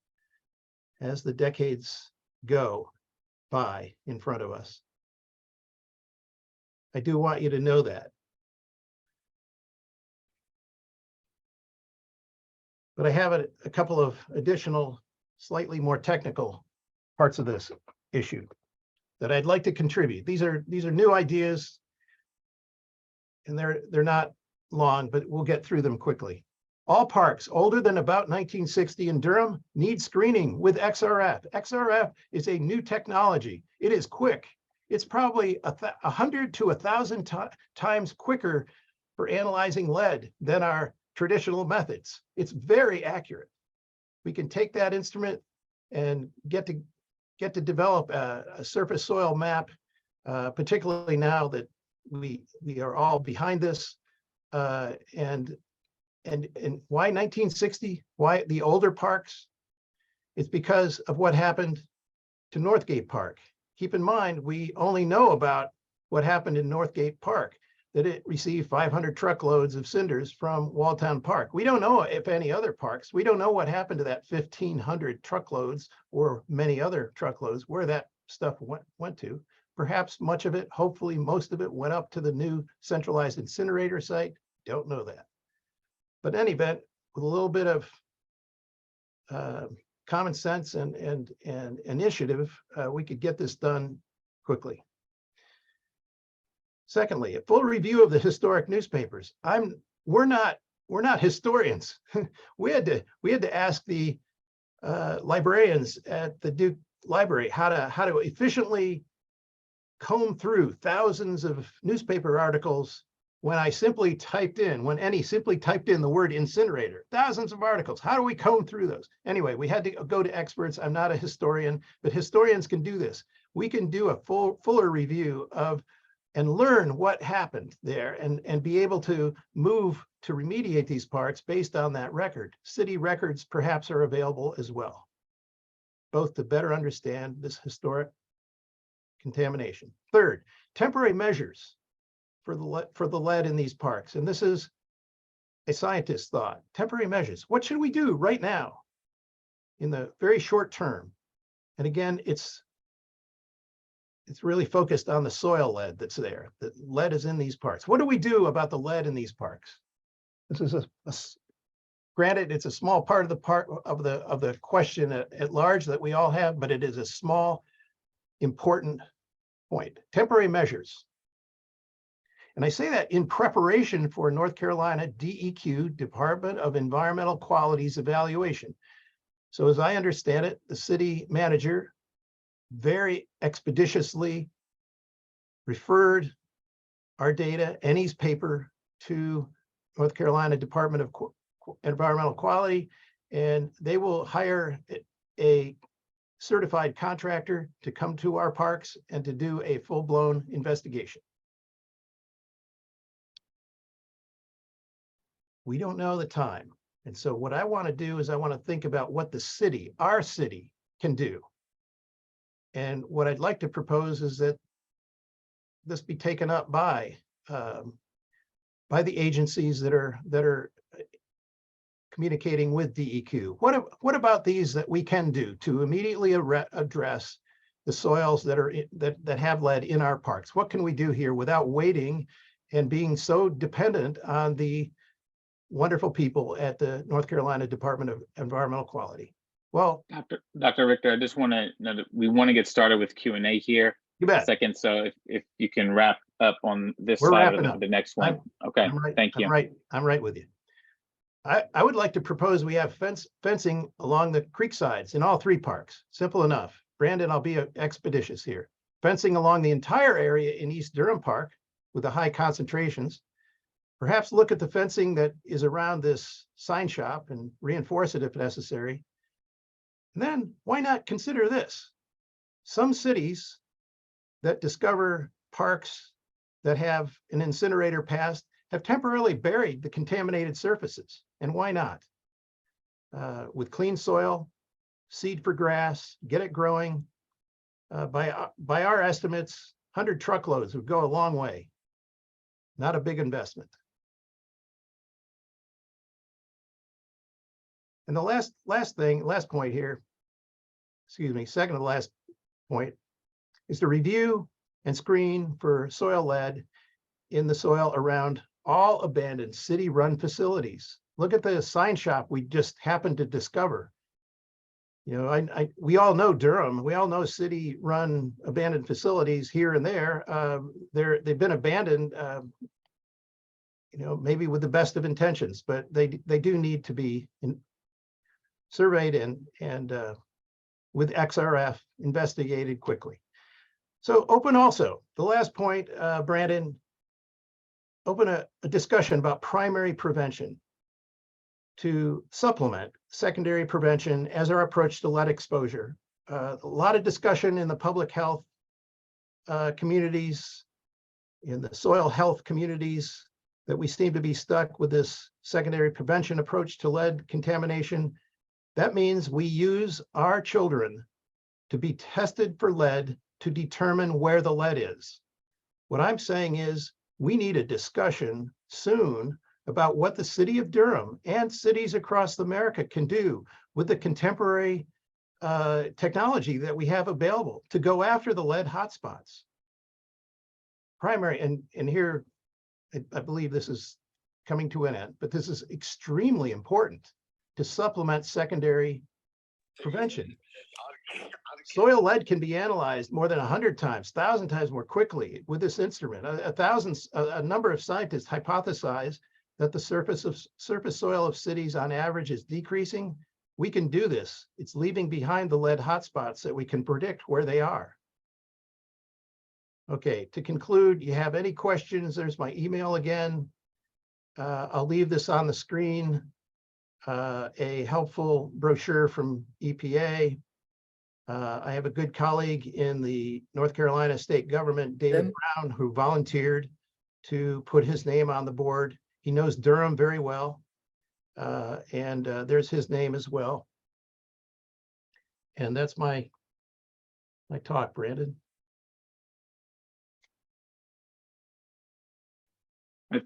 [SPEAKER 3] as the decades go by in front of us. I do want you to know that. But I have a couple of additional, slightly more technical parts of this issue that I'd like to contribute. These are new ideas, and they're not long, but we'll get through them quickly. All parks older than about 1960 in Durham need screening with XRF. XRF is a new technology. It is quick. It's probably 100 to 1,000 times quicker for analyzing lead than our traditional methods. It's very accurate. We can take that instrument and get to develop a surface soil map, particularly now that we are all behind this. And why 1960? Why the older parks? It's because of what happened to Northgate Park. Keep in mind, we only know about what happened in Northgate Park, that it received 500 truckloads of cinders from Walltown Park. We don't know if any other parks, we don't know what happened to that 1,500 truckloads or many other truckloads, where that stuff went to. Perhaps much of it, hopefully most of it, went up to the new centralized incinerator site. Don't know that. But in any event, with a little bit of common sense and initiative, we could get this done quickly. Secondly, a full review of the historic newspapers. We're not historians. we had to ask the librarians at the Duke Library how to efficiently comb through thousands of newspaper articles when Eni simply typed in the word incinerator. Thousands of articles. How do we comb through those? Anyway, we had to go to experts. I'm not a historian, but historians can do this. We can do a fuller review of and learn what happened there and be able to move to remediate these parks based on that record. City records perhaps are available as well, both to better understand this historic contamination. Third, temporary measures for the lead in these parks. And this is a scientist's thought. Temporary measures. What should we do right now in the very short term? And again, it's really focused on the soil lead that's there. The lead is in these parks. What do we do about the lead in these parks? This is granted, it's a small part of the question at large that we all have, but it is a small, important point. Temporary measures. And I say that in preparation for North Carolina DEQ, Department of Environmental Quality's evaluation. So as I understand it, the city manager very expeditiously referred our data, Eni's paper, to North Carolina Department of Environmental Quality, and they will hire a certified contractor to come to our parks and to do a full-blown investigation. We don't know the time. And so what I want to do is I want to think about what the city, our city, can do. And what I'd like to propose is that this be taken up by the agencies that are communicating with DEQ. What about these that we can do to immediately address the soils that have lead in our parks? What can we do here without waiting and being so dependent on the wonderful people at the North Carolina Department of Environmental Quality? Well,
[SPEAKER 1] Dr. Richter, I just want to know that we want to get started with Q&A here.
[SPEAKER 3] You bet.
[SPEAKER 1] Second, so if you can wrap up on this
[SPEAKER 3] We're
[SPEAKER 1] slide
[SPEAKER 3] wrapping
[SPEAKER 1] of
[SPEAKER 3] up.
[SPEAKER 1] the next one. Okay, thank you.
[SPEAKER 3] I'm right with you. I would like to propose we have fencing along the creek sides in all three parks. Simple enough. Brandon, I'll be expeditious here. Fencing along the entire area in East Durham Park with the high concentrations. Perhaps look at the fencing that is around this sign shop and reinforce it if necessary. And then why not consider this? Some cities that discover parks that have an incinerator past have temporarily buried the contaminated surfaces. And why not? With clean soil, seed for grass, get it growing. By our estimates, 100 truckloads would go a long way. Not a big investment. And the last point here, excuse me, second to the last point, is to review and screen for soil lead in the soil around all abandoned city-run facilities. Look at the sign shop we just happened to discover. You know, we all know Durham. We all know city-run abandoned facilities here and there. They've been abandoned maybe with the best of intentions, but they do need to be surveyed and with XRF investigated quickly. So open also, the last point, Brandon, open a discussion about primary prevention to supplement secondary prevention as our approach to lead exposure. A lot of discussion in the public health communities, in the soil health communities, that we seem to be stuck with this secondary prevention approach to lead contamination. That means we use our children to be tested for lead to determine where the lead is. What I'm saying is we need a discussion soon about what the city of Durham and cities across America can do with the contemporary technology that we have available to go after the lead hotspots. Primary, and here, I believe this is coming to an end, but this is extremely important to supplement secondary prevention. Soil lead can be analyzed more than 100 times, 1,000 times more quickly with this instrument. A number of scientists hypothesize that the surface soil of cities on average is decreasing. We can do this. It's leaving behind the lead hotspots that we can predict where they are. Okay, to conclude, you have any questions? There's my email again. I'll leave this on the screen. A helpful brochure from EPA. I have a good colleague in the North Carolina state government, David Brown, who volunteered to put his name on the board. He knows Durham very well, and there's his name as well. And that's my talk, Brandon.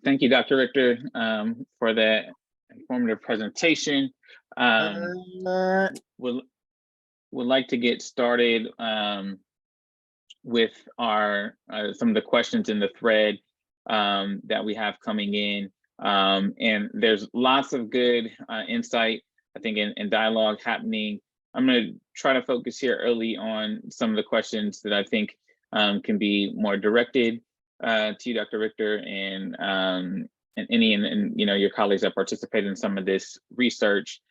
[SPEAKER 1] Thank you, Dr. Richter, for that informative presentation. Would like to get started with our some of the questions in the thread that we have coming in. And there's lots of good insight, I think, in dialogue happening. I'm going to try to focus here early on some of the questions that I think can be more directed to you, Dr. Richter, and any and your colleagues that participated in some of this research.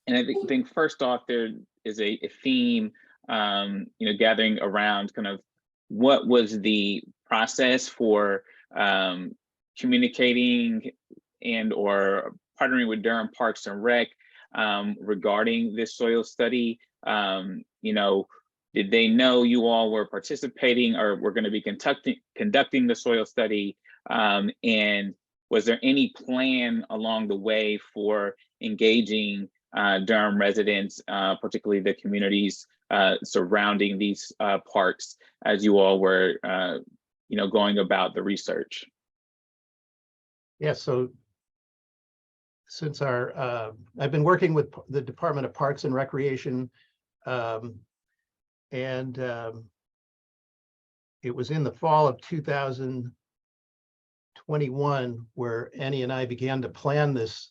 [SPEAKER 1] And I think first off, there is a theme, gathering around kind of what was the process for communicating and or partnering with Durham Parks and Rec regarding this soil study. Did they know you all were participating or were going to be conducting the soil study? And was there any plan along the way for engaging Durham residents, particularly the communities surrounding these parks, as you all were, going about the research?
[SPEAKER 3] Yeah, so since I've been working with the Department of Parks and Recreation, and it was in the fall of 2021 where Annie and I began to plan this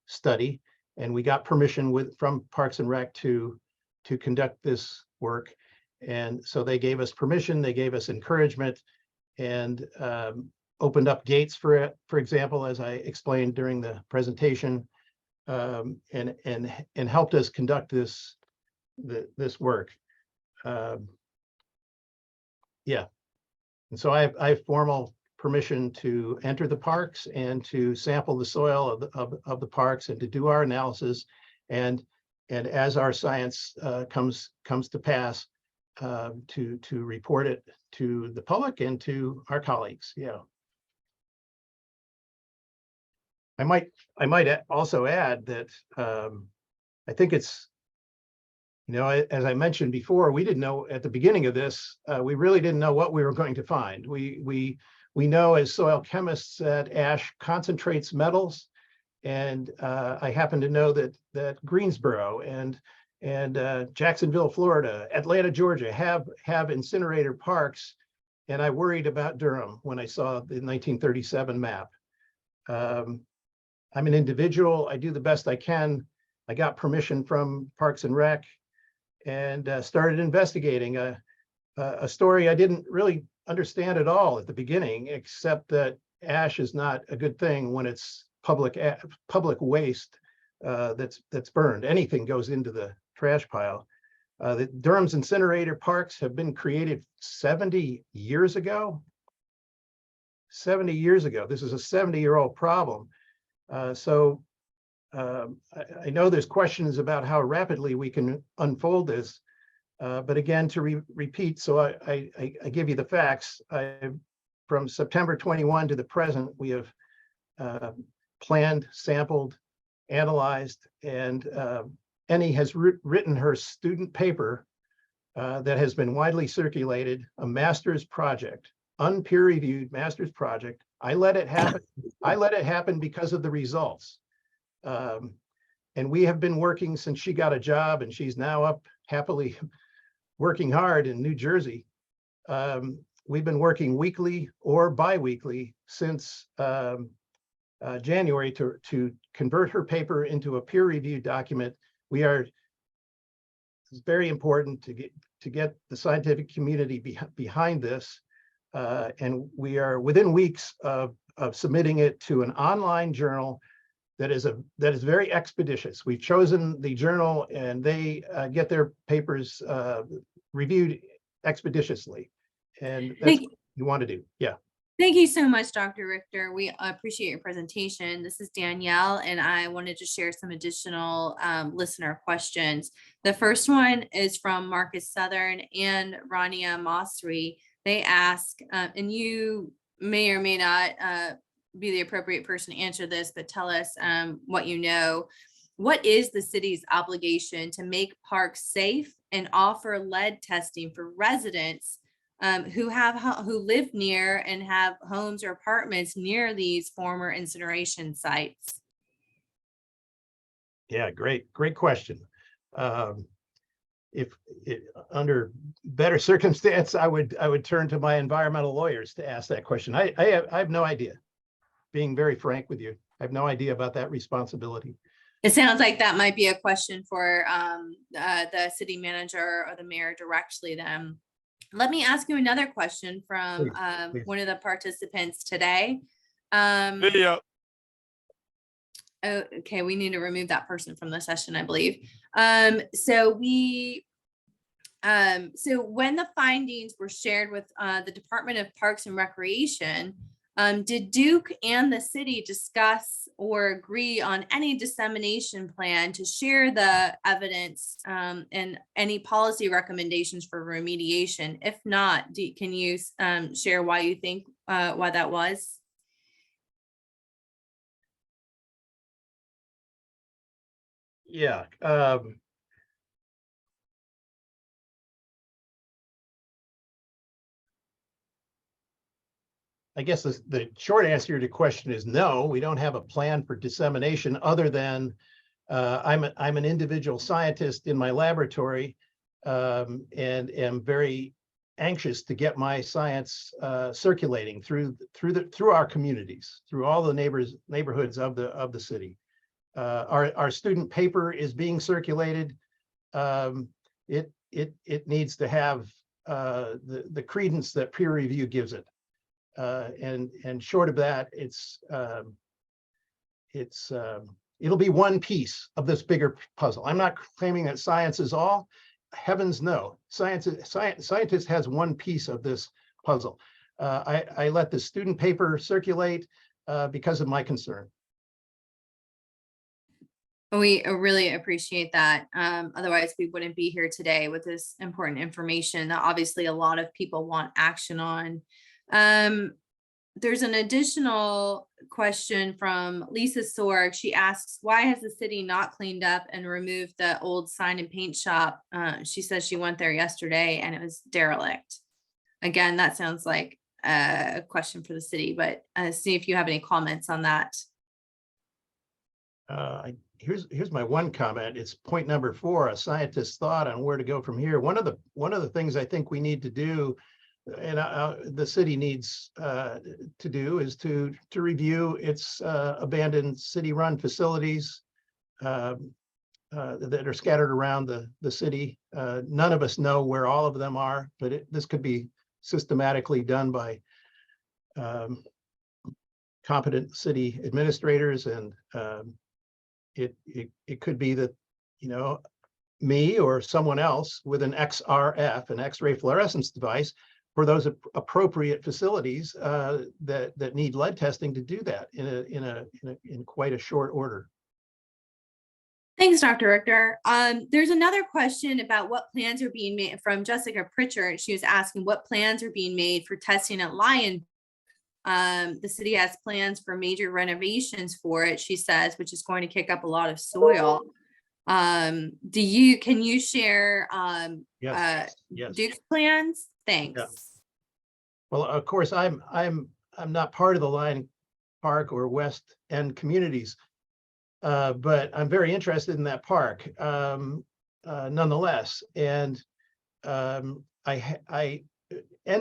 [SPEAKER 3] study, and we got permission from Parks and Rec to conduct this work. And so they gave us permission, they gave us encouragement, and opened up gates for it, for example, as I explained during the presentation, and helped us conduct this work. Yeah, and so I have formal permission to enter the parks and to sample the soil of the parks and to do our analysis, and as our science comes to pass, to report it to the public and to our colleagues. Yeah. I might also add that I think it's, as I mentioned before, we didn't know at the beginning of this, we really didn't know what we were going to find. We know as soil chemists that ash concentrates metals, and I happen to know that Greensboro and Jacksonville, Florida, Atlanta, Georgia have incinerator parks, and I worried about Durham when I saw the 1937 map. I'm an individual. I do the best I can. I got permission from Parks and Rec and started investigating a story I didn't really understand at all at the beginning, except that ash is not a good thing when it's public waste that's burned. Anything goes into the trash pile. The Durham's incinerator parks have been created 70 years ago. 70 years ago. This is a 70-year-old problem. I know there's questions about how rapidly we can unfold this, but again, to repeat, so I give you the facts. From September 21 to the present, we have planned, sampled, analyzed, and Eni has written her student paper that has been widely circulated, a master's project, unpeer-reviewed master's project. I let it happen. I let it happen because of the results. And we have been working since she got a job, and she's now up happily working hard in New Jersey. We've been working weekly or bi-weekly since January to convert her paper into a peer-reviewed document. It's very important to get the scientific community behind this. And we are within weeks of submitting it to an online journal that is very expeditious. We've chosen the journal, and they get their papers reviewed expeditiously. And that's what you want to do. Yeah.
[SPEAKER 7] Thank you so much, Dr. Richter. We appreciate your presentation. This is Danielle, and I wanted to share some additional listener questions. The first one is from Marcus Southern and Rania Masri. They ask, and you may or may not be the appropriate person to answer this, but tell us what you know. What is the city's obligation to make parks safe and offer lead testing for residents who live near and have homes or apartments near these former incineration sites?
[SPEAKER 3] Yeah, great question. If under better circumstance, I would turn to my environmental lawyers to ask that question. I have no idea. Being very frank with you, I have no idea about that responsibility.
[SPEAKER 7] It sounds like that might be a question for the city manager or the mayor directly then. Let me ask you another question from
[SPEAKER 3] Please.
[SPEAKER 7] one of the participants today.
[SPEAKER 8] Video.
[SPEAKER 7] Oh, okay, we need to remove that person from the session, I believe. So when the findings were shared with the Department of Parks and Recreation, did Duke and the city discuss or agree on any dissemination plan to share the evidence and any policy recommendations for remediation? If not, can you share why you think why that was?
[SPEAKER 3] Yeah. I guess the short answer to the question is no, we don't have a plan for dissemination other than I'm an individual scientist in my laboratory and am very anxious to get my science circulating through our communities, through all the neighborhoods of the city. Our student paper is being circulated. It needs to have the credence that peer review gives it. And short of that, it'll be one piece of this bigger puzzle. I'm not claiming that science is all. Heavens no. Scientist has one piece of this puzzle. I let the student paper circulate because of my concern.
[SPEAKER 7] We really appreciate that. Otherwise, we wouldn't be here today with this important information that obviously a lot of people want action on. There's an additional question from Lisa Sorg. She asks, why has the city not cleaned up and removed the old sign and paint shop? She says she went there yesterday and it was derelict. Again, that sounds like a question for the city, but see if you have any comments on that.
[SPEAKER 3] Here's my one comment. It's point number 4, a scientist's thought on where to go from here. One of the things I think we need to do, and the city needs to do, is to review its abandoned city-run facilities that are scattered around the city. None of us know where all of them are, but this could be systematically done by competent city administrators, and it could be that, you know, me or someone else with an XRF, an X-ray fluorescence device, for those appropriate facilities that need lead testing to do that in quite a short order.
[SPEAKER 7] Thanks, Dr. Richter. There's another question about what plans are being made from Jessica Pritchard. She was asking what plans are being made for testing at Lion. The city has plans for major renovations for it, she says, which is going to kick up a lot of soil. Can you share
[SPEAKER 3] Yes.
[SPEAKER 7] Duke's plans? Thanks.
[SPEAKER 3] Yeah. Well, of course, I'm not part of the Lion Park or West End communities, but I'm very interested in that park nonetheless. And Annie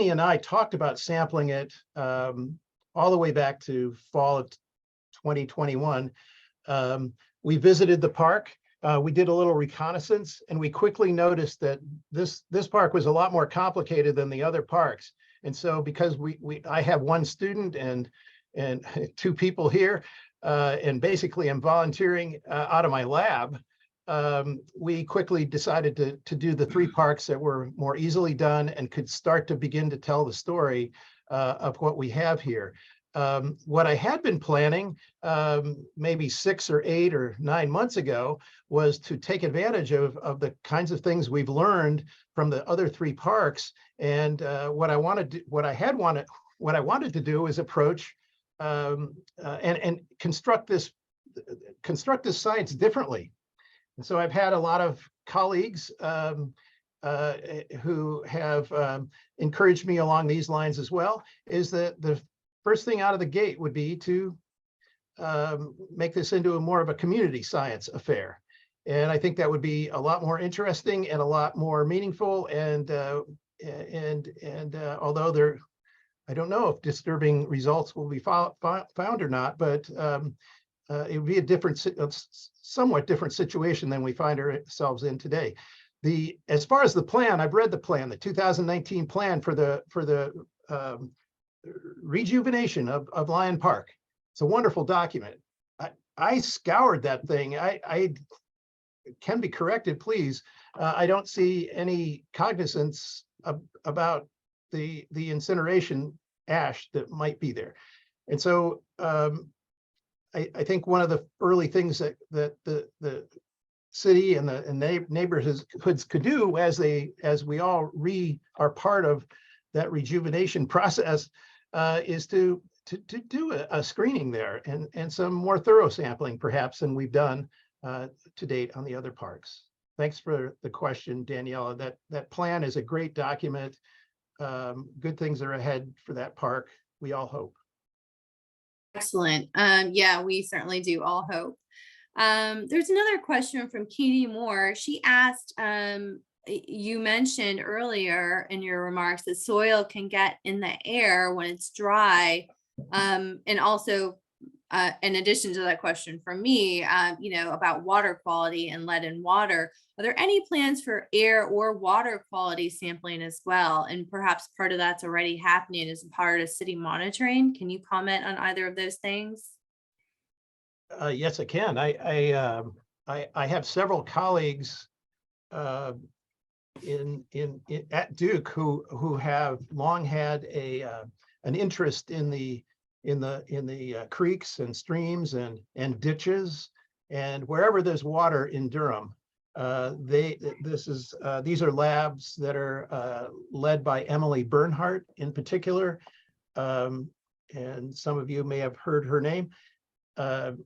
[SPEAKER 3] and I talked about sampling it all the way back to fall of 2021. We visited the park. We did a little reconnaissance, and we quickly noticed that this park was a lot more complicated than the other parks. And so, because I have one student and two people here, and basically I'm volunteering out of my lab, we quickly decided to do the 3 parks that were more easily done and could start to begin to tell the story of what we have here. What I had been planning maybe 6 or 8 or 9 months ago was to take advantage of the kinds of things we've learned from the other 3 parks. And what I wanted to do is approach and construct this science differently. And so I've had a lot of colleagues who have encouraged me along these lines as well, is that the first thing out of the gate would be to make this into more of a community science affair. And I think that would be a lot more interesting and a lot more meaningful. And although I don't know if disturbing results will be found or not, but it would be a somewhat different situation than we find ourselves in today. As far as the plan, I've read the plan, the 2019 plan for the rejuvenation of Lion Park. It's a wonderful document. I scoured that thing. I can be corrected, please. I don't see any cognizance about the incineration ash that might be there. And so I think one of the early things that the city and the neighborhoods could do as we all are part of that rejuvenation process is to do a screening there and some more thorough sampling perhaps than we've done to date on the other parks. Thanks for the question, Daniela. That plan is a great document. Good things are ahead for that park, we all hope.
[SPEAKER 7] Excellent. Yeah, we certainly do all hope. There's another question from Katie Moore. She asked, you mentioned earlier in your remarks that soil can get in the air when it's dry. And also, in addition to that question from me, about water quality and lead in water, are there any plans for air or water quality sampling as well? And perhaps part of that's already happening as part of city monitoring. Can you comment on either of those things?
[SPEAKER 3] Yes, I can. I have several colleagues at Duke who have long had an interest in the creeks and streams and ditches, and wherever there's water in Durham. These are labs that are led by Emily Bernhardt in particular, and some of you may have heard her name. They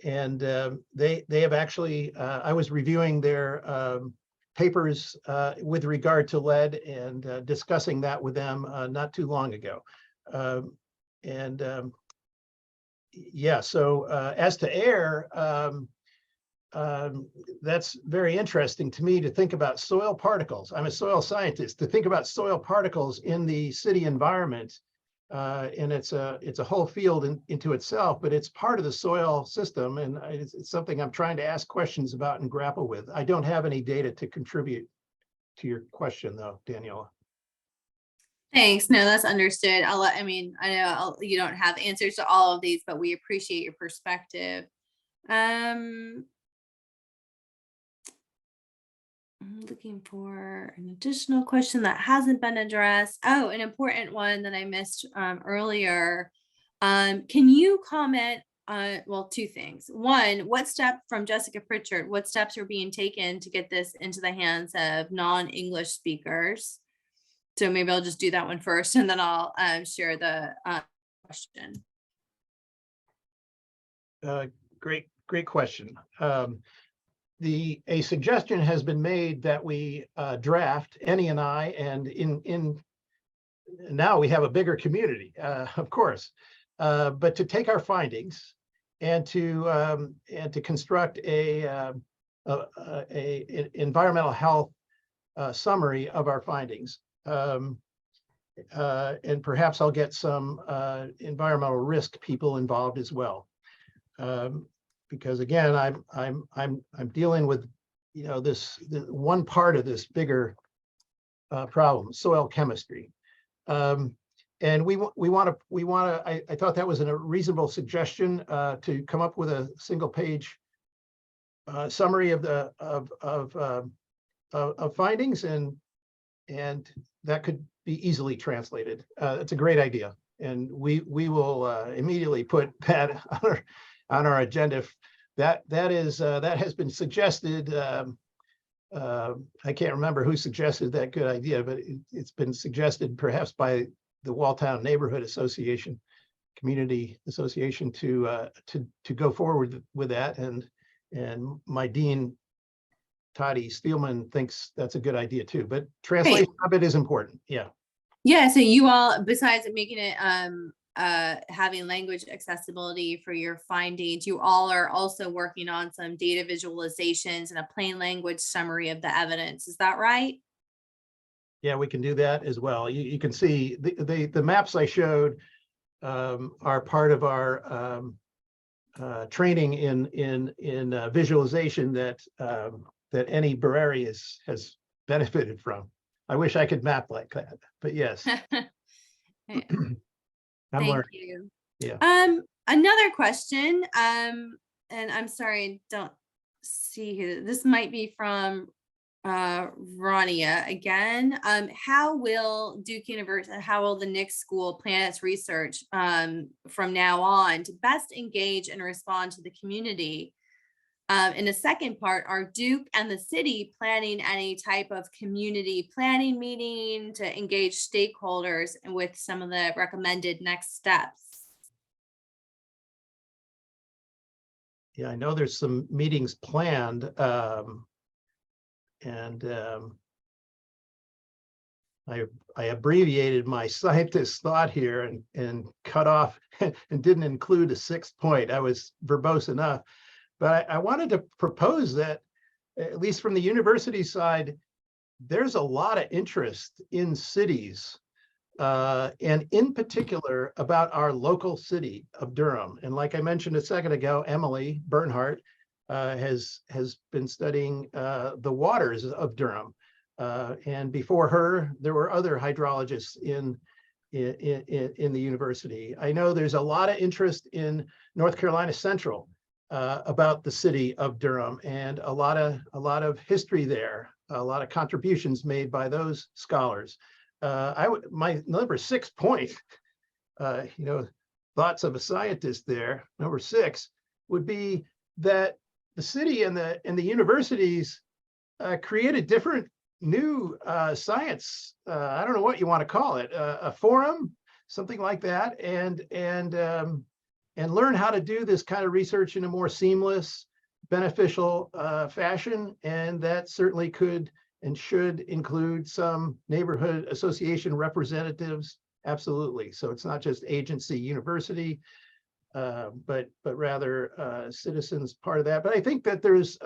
[SPEAKER 3] have actually, I was reviewing their papers with regard to lead and discussing that with them not too long ago. Yeah, so as to air, that's very interesting to me to think about soil particles. I'm a soil scientist, to think about soil particles in the city environment. And it's a whole field into itself, but it's part of the soil system, and it's something I'm trying to ask questions about and grapple with. I don't have any data to contribute to your question, though, Daniela.
[SPEAKER 7] Thanks. No, that's understood. I mean, I know you don't have answers to all of these, but we appreciate your perspective. I'm looking for an additional question that hasn't been addressed. Oh, an important one that I missed earlier. Can you comment on, well, two things. One, from Jessica Pritchard, what steps are being taken to get this into the hands of non-English speakers? So maybe I'll just do that one first, and then I'll share the question.
[SPEAKER 3] Great question. A suggestion has been made that we draft, Annie and I, and now we have a bigger community, of course, but to take our findings and to construct a environmental health summary of our findings. And perhaps I'll get some environmental risk people involved as well. Because again, I'm dealing with, this one part of this bigger problem, soil chemistry. And we want to. I thought that was a reasonable suggestion to come up with a single page summary of the findings, and that could be easily translated. It's a great idea, and we will immediately put that on our agenda. That has been suggested. I can't remember who suggested that good idea, but it's been suggested perhaps by the Walltown Neighborhood Association, Community Association, to go forward with that, and my dean, Toddy Steelman, thinks that's a good idea too. But translation of it is important. Yeah.
[SPEAKER 7] Yeah. So you all, besides making it having language accessibility for your findings, you all are also working on some data visualizations and a plain language summary of the evidence. Is that right?
[SPEAKER 3] Yeah, we can do that as well. You can see the maps I showed are part of our training in visualization that any Bahari has benefited from. I wish I could map like that, but yes.
[SPEAKER 7] Thank you.
[SPEAKER 3] Yeah.
[SPEAKER 7] Another question, and I'm sorry, I don't see who this might be from. Rania again. How will Duke University, how will the Nick School plan its research from now on to best engage and respond to the community? In the second part, are Duke and the city planning any type of community planning meeting to engage stakeholders and with some of the recommended next steps?
[SPEAKER 3] Yeah, I know there's some meetings planned. And I abbreviated my scientist thought here and cut off and didn't include a sixth point. I was verbose enough, but I wanted to propose that, at least from the university side, there's a lot of interest in cities, and in particular about our local city of Durham. And like I mentioned a second ago, Emily Bernhardt has been studying the waters of Durham, and before her, there were other hydrologists in the university. I know there's a lot of interest in North Carolina Central about the city of Durham, and a lot of history there, a lot of contributions made by those scholars. My number 6 point, thoughts of a scientist there, number 6 would be that the city and the universities created different new science. I don't know what you want to call it, a forum, something like that, and learn how to do this kind of research in a more seamless, beneficial fashion. And that certainly could and should include some neighborhood association representatives. Absolutely. So it's not just agency university, but rather citizens part of that. But I think that there's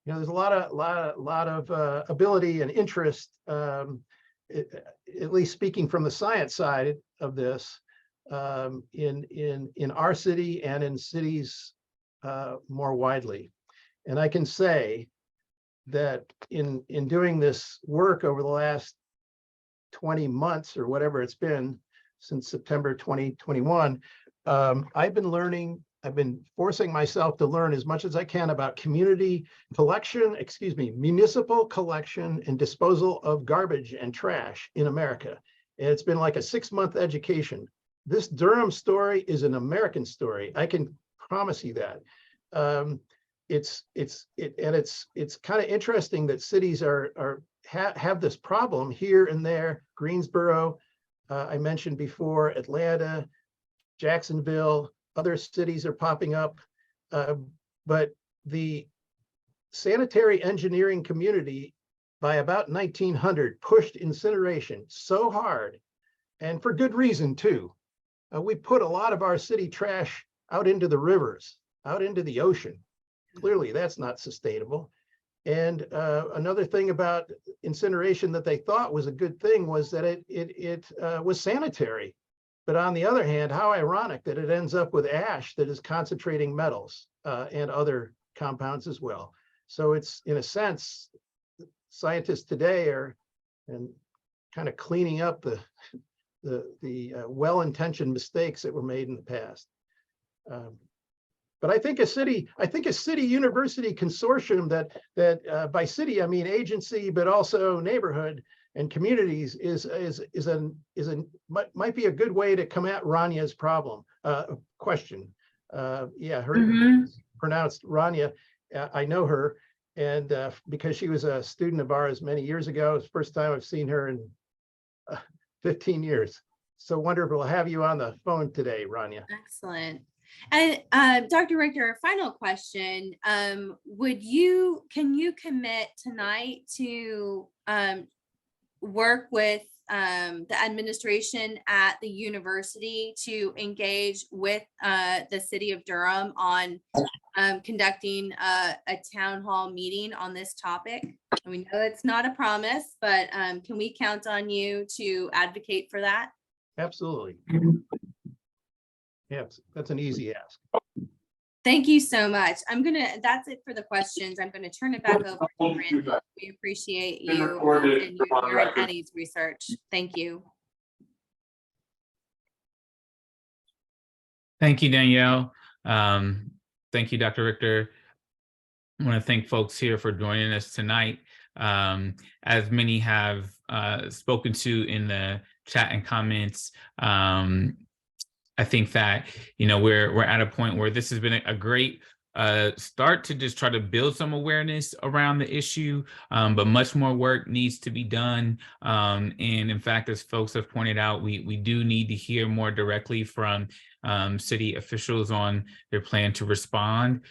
[SPEAKER 3] there's a lot of ability and interest, at least speaking from the science side of this, in our city and in cities more widely. And I can say that in doing this work over the last 20 months or whatever it's been since September 2021, I've been forcing myself to learn as much as I can about municipal collection and disposal of garbage and trash in America. And it's been like a 6-month education. This Durham story is an American story. I can promise you that. It's kind of interesting that cities have this problem here and there. Greensboro, I mentioned before, Atlanta, Jacksonville, other cities are popping up. But the sanitary engineering community by about 1900 pushed incineration so hard, and for good reason too. We put a lot of our city trash out into the rivers, out into the ocean. Clearly, that's not sustainable. And another thing about incineration that they thought was a good thing was that it was sanitary. But on the other hand, how ironic that it ends up with ash that is concentrating metals and other compounds as well. So it's, in a sense, scientists today are kind of cleaning up the well-intentioned mistakes that were made in the past. But I think a city university consortium that by city I mean agency, but also neighborhood and communities might be a good way to come at Ranya's question. Yeah, her pronounced Rania. I know her, and because she was a student of ours many years ago. It's the first time I've seen her in 15 years. So wonderful to have you on the phone today, Rania.
[SPEAKER 7] Excellent. And Dr. Richter, a final question. Can you commit tonight to work with the administration at the university to engage with the city of Durham on conducting a town hall meeting on this topic? We know it's not a promise, but can we count on you to advocate for that?
[SPEAKER 3] Absolutely. Yes, that's an easy ask.
[SPEAKER 7] Thank you so much. That's it for the questions. I'm gonna turn it back over to Brandon. We appreciate you and your and Eddie's research. Thank you.
[SPEAKER 8] Thank you, Danielle. Thank you, Dr. Richter. I want to thank folks here for joining us tonight. As many have spoken to in the chat and comments, I think that, we're at a point where this has been a great start to just try to build some awareness around the issue, but much more work needs to be done. And in fact, as folks have pointed out, we do need to hear more directly from city officials on their plan to respond.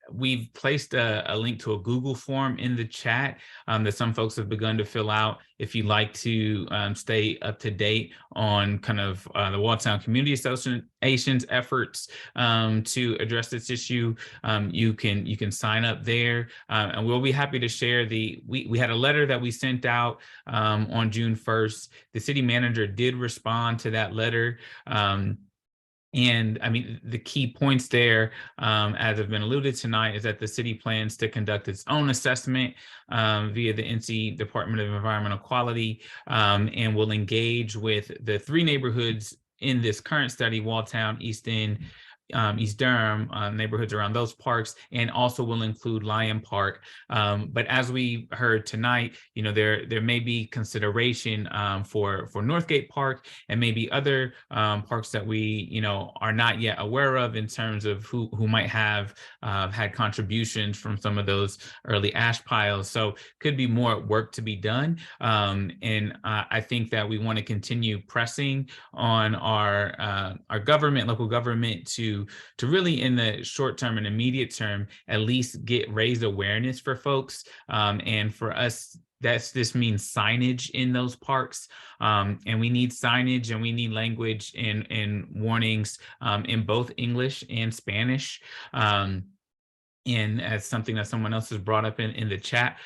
[SPEAKER 8] We've placed a link to a Google form in the chat that some folks have begun to fill out. If you'd like to stay up to date on kind of the Walltown Community Association's efforts to address this issue, you can sign up there, and we'll be happy to share we had a letter that we sent out on June 1st. The city manager did respond to that letter. And I mean, the key points there, as have been alluded tonight, is that the city plans to conduct its own assessment via the NC Department of Environmental Quality, and will engage with the 3 neighborhoods in this current study: Walltown, East End, East Durham, neighborhoods around those parks, and also will include Lyon Park. But as we heard tonight, there may be consideration for Northgate Park and maybe other parks that we are not yet aware of in terms of who might have had contributions from some of those early ash piles. So could be more work to be done. And I think that we want to continue pressing on our government, local government, to really, in the short term and immediate term, at least raise awareness for folks. And for us, this means signage in those parks. And we need signage, and we need language and warnings in both English and Spanish. and as something that someone else has brought up in the chat.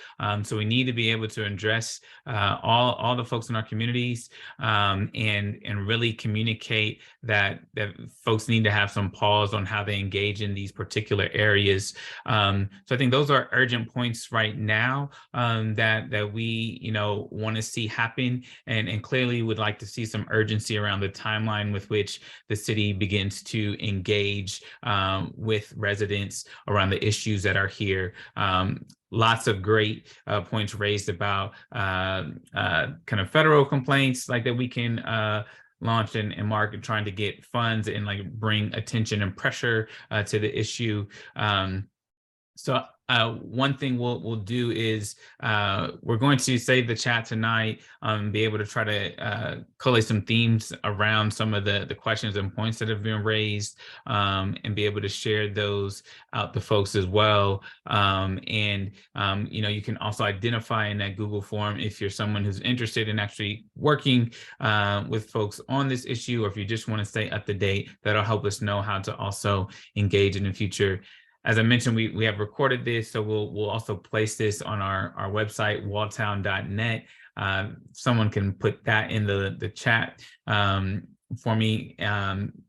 [SPEAKER 8] So we need to be able to address all the folks in our communities, and really communicate that folks need to have some pause on how they engage in these particular areas. So I think those are urgent points right now, that we want to see happen, and clearly would like to see some urgency around the timeline with which the city begins to engage with residents around the issues that are here. Lots of great points raised about kind of federal complaints like that we can launch and market, trying to get funds and like bring attention and pressure to the issue. So one thing we'll do is we're going to save the chat tonight, be able to try to collate some themes around some of the questions and points that have been raised, and be able to share those out to folks as well. You can also identify in that Google form if you're someone who's interested in actually working with folks on this issue, or if you just want to stay up to date. That'll help us know how to also engage in the future. As I mentioned, we have recorded this, so we'll also place this on our website, walltown.net. Someone can put that in the chat for me,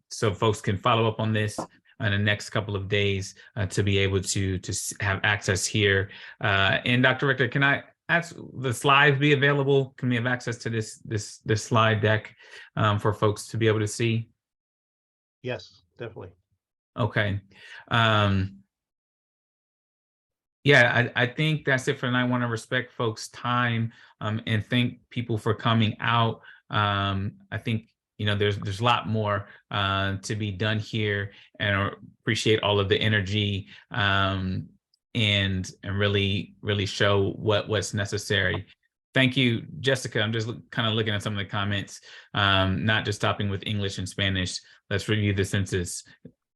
[SPEAKER 8] so folks can follow up on this in the next couple of days to be able to have access here. And Dr. Richter, can I ask the slides be available? Can we have access to this slide deck for folks to be able to see?
[SPEAKER 3] Yes, definitely.
[SPEAKER 8] Okay. Yeah, I think that's it for tonight. I want to respect folks' time and thank people for coming out. I think there's a lot more to be done here, and I appreciate all of the energy and really show what's necessary. Thank you, Jessica. I'm just kind of looking at some of the comments, not just stopping with English and Spanish. Let's review the census.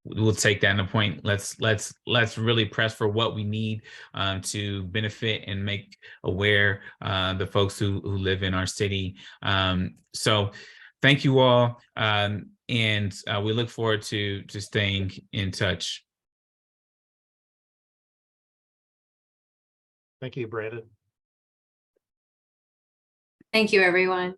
[SPEAKER 8] We'll take that in a point. Let's really press for what we need to benefit and make aware the folks who live in our city. So thank you all, and we look forward to staying in touch.
[SPEAKER 3] Thank you, Brandon.
[SPEAKER 7] Thank you, everyone.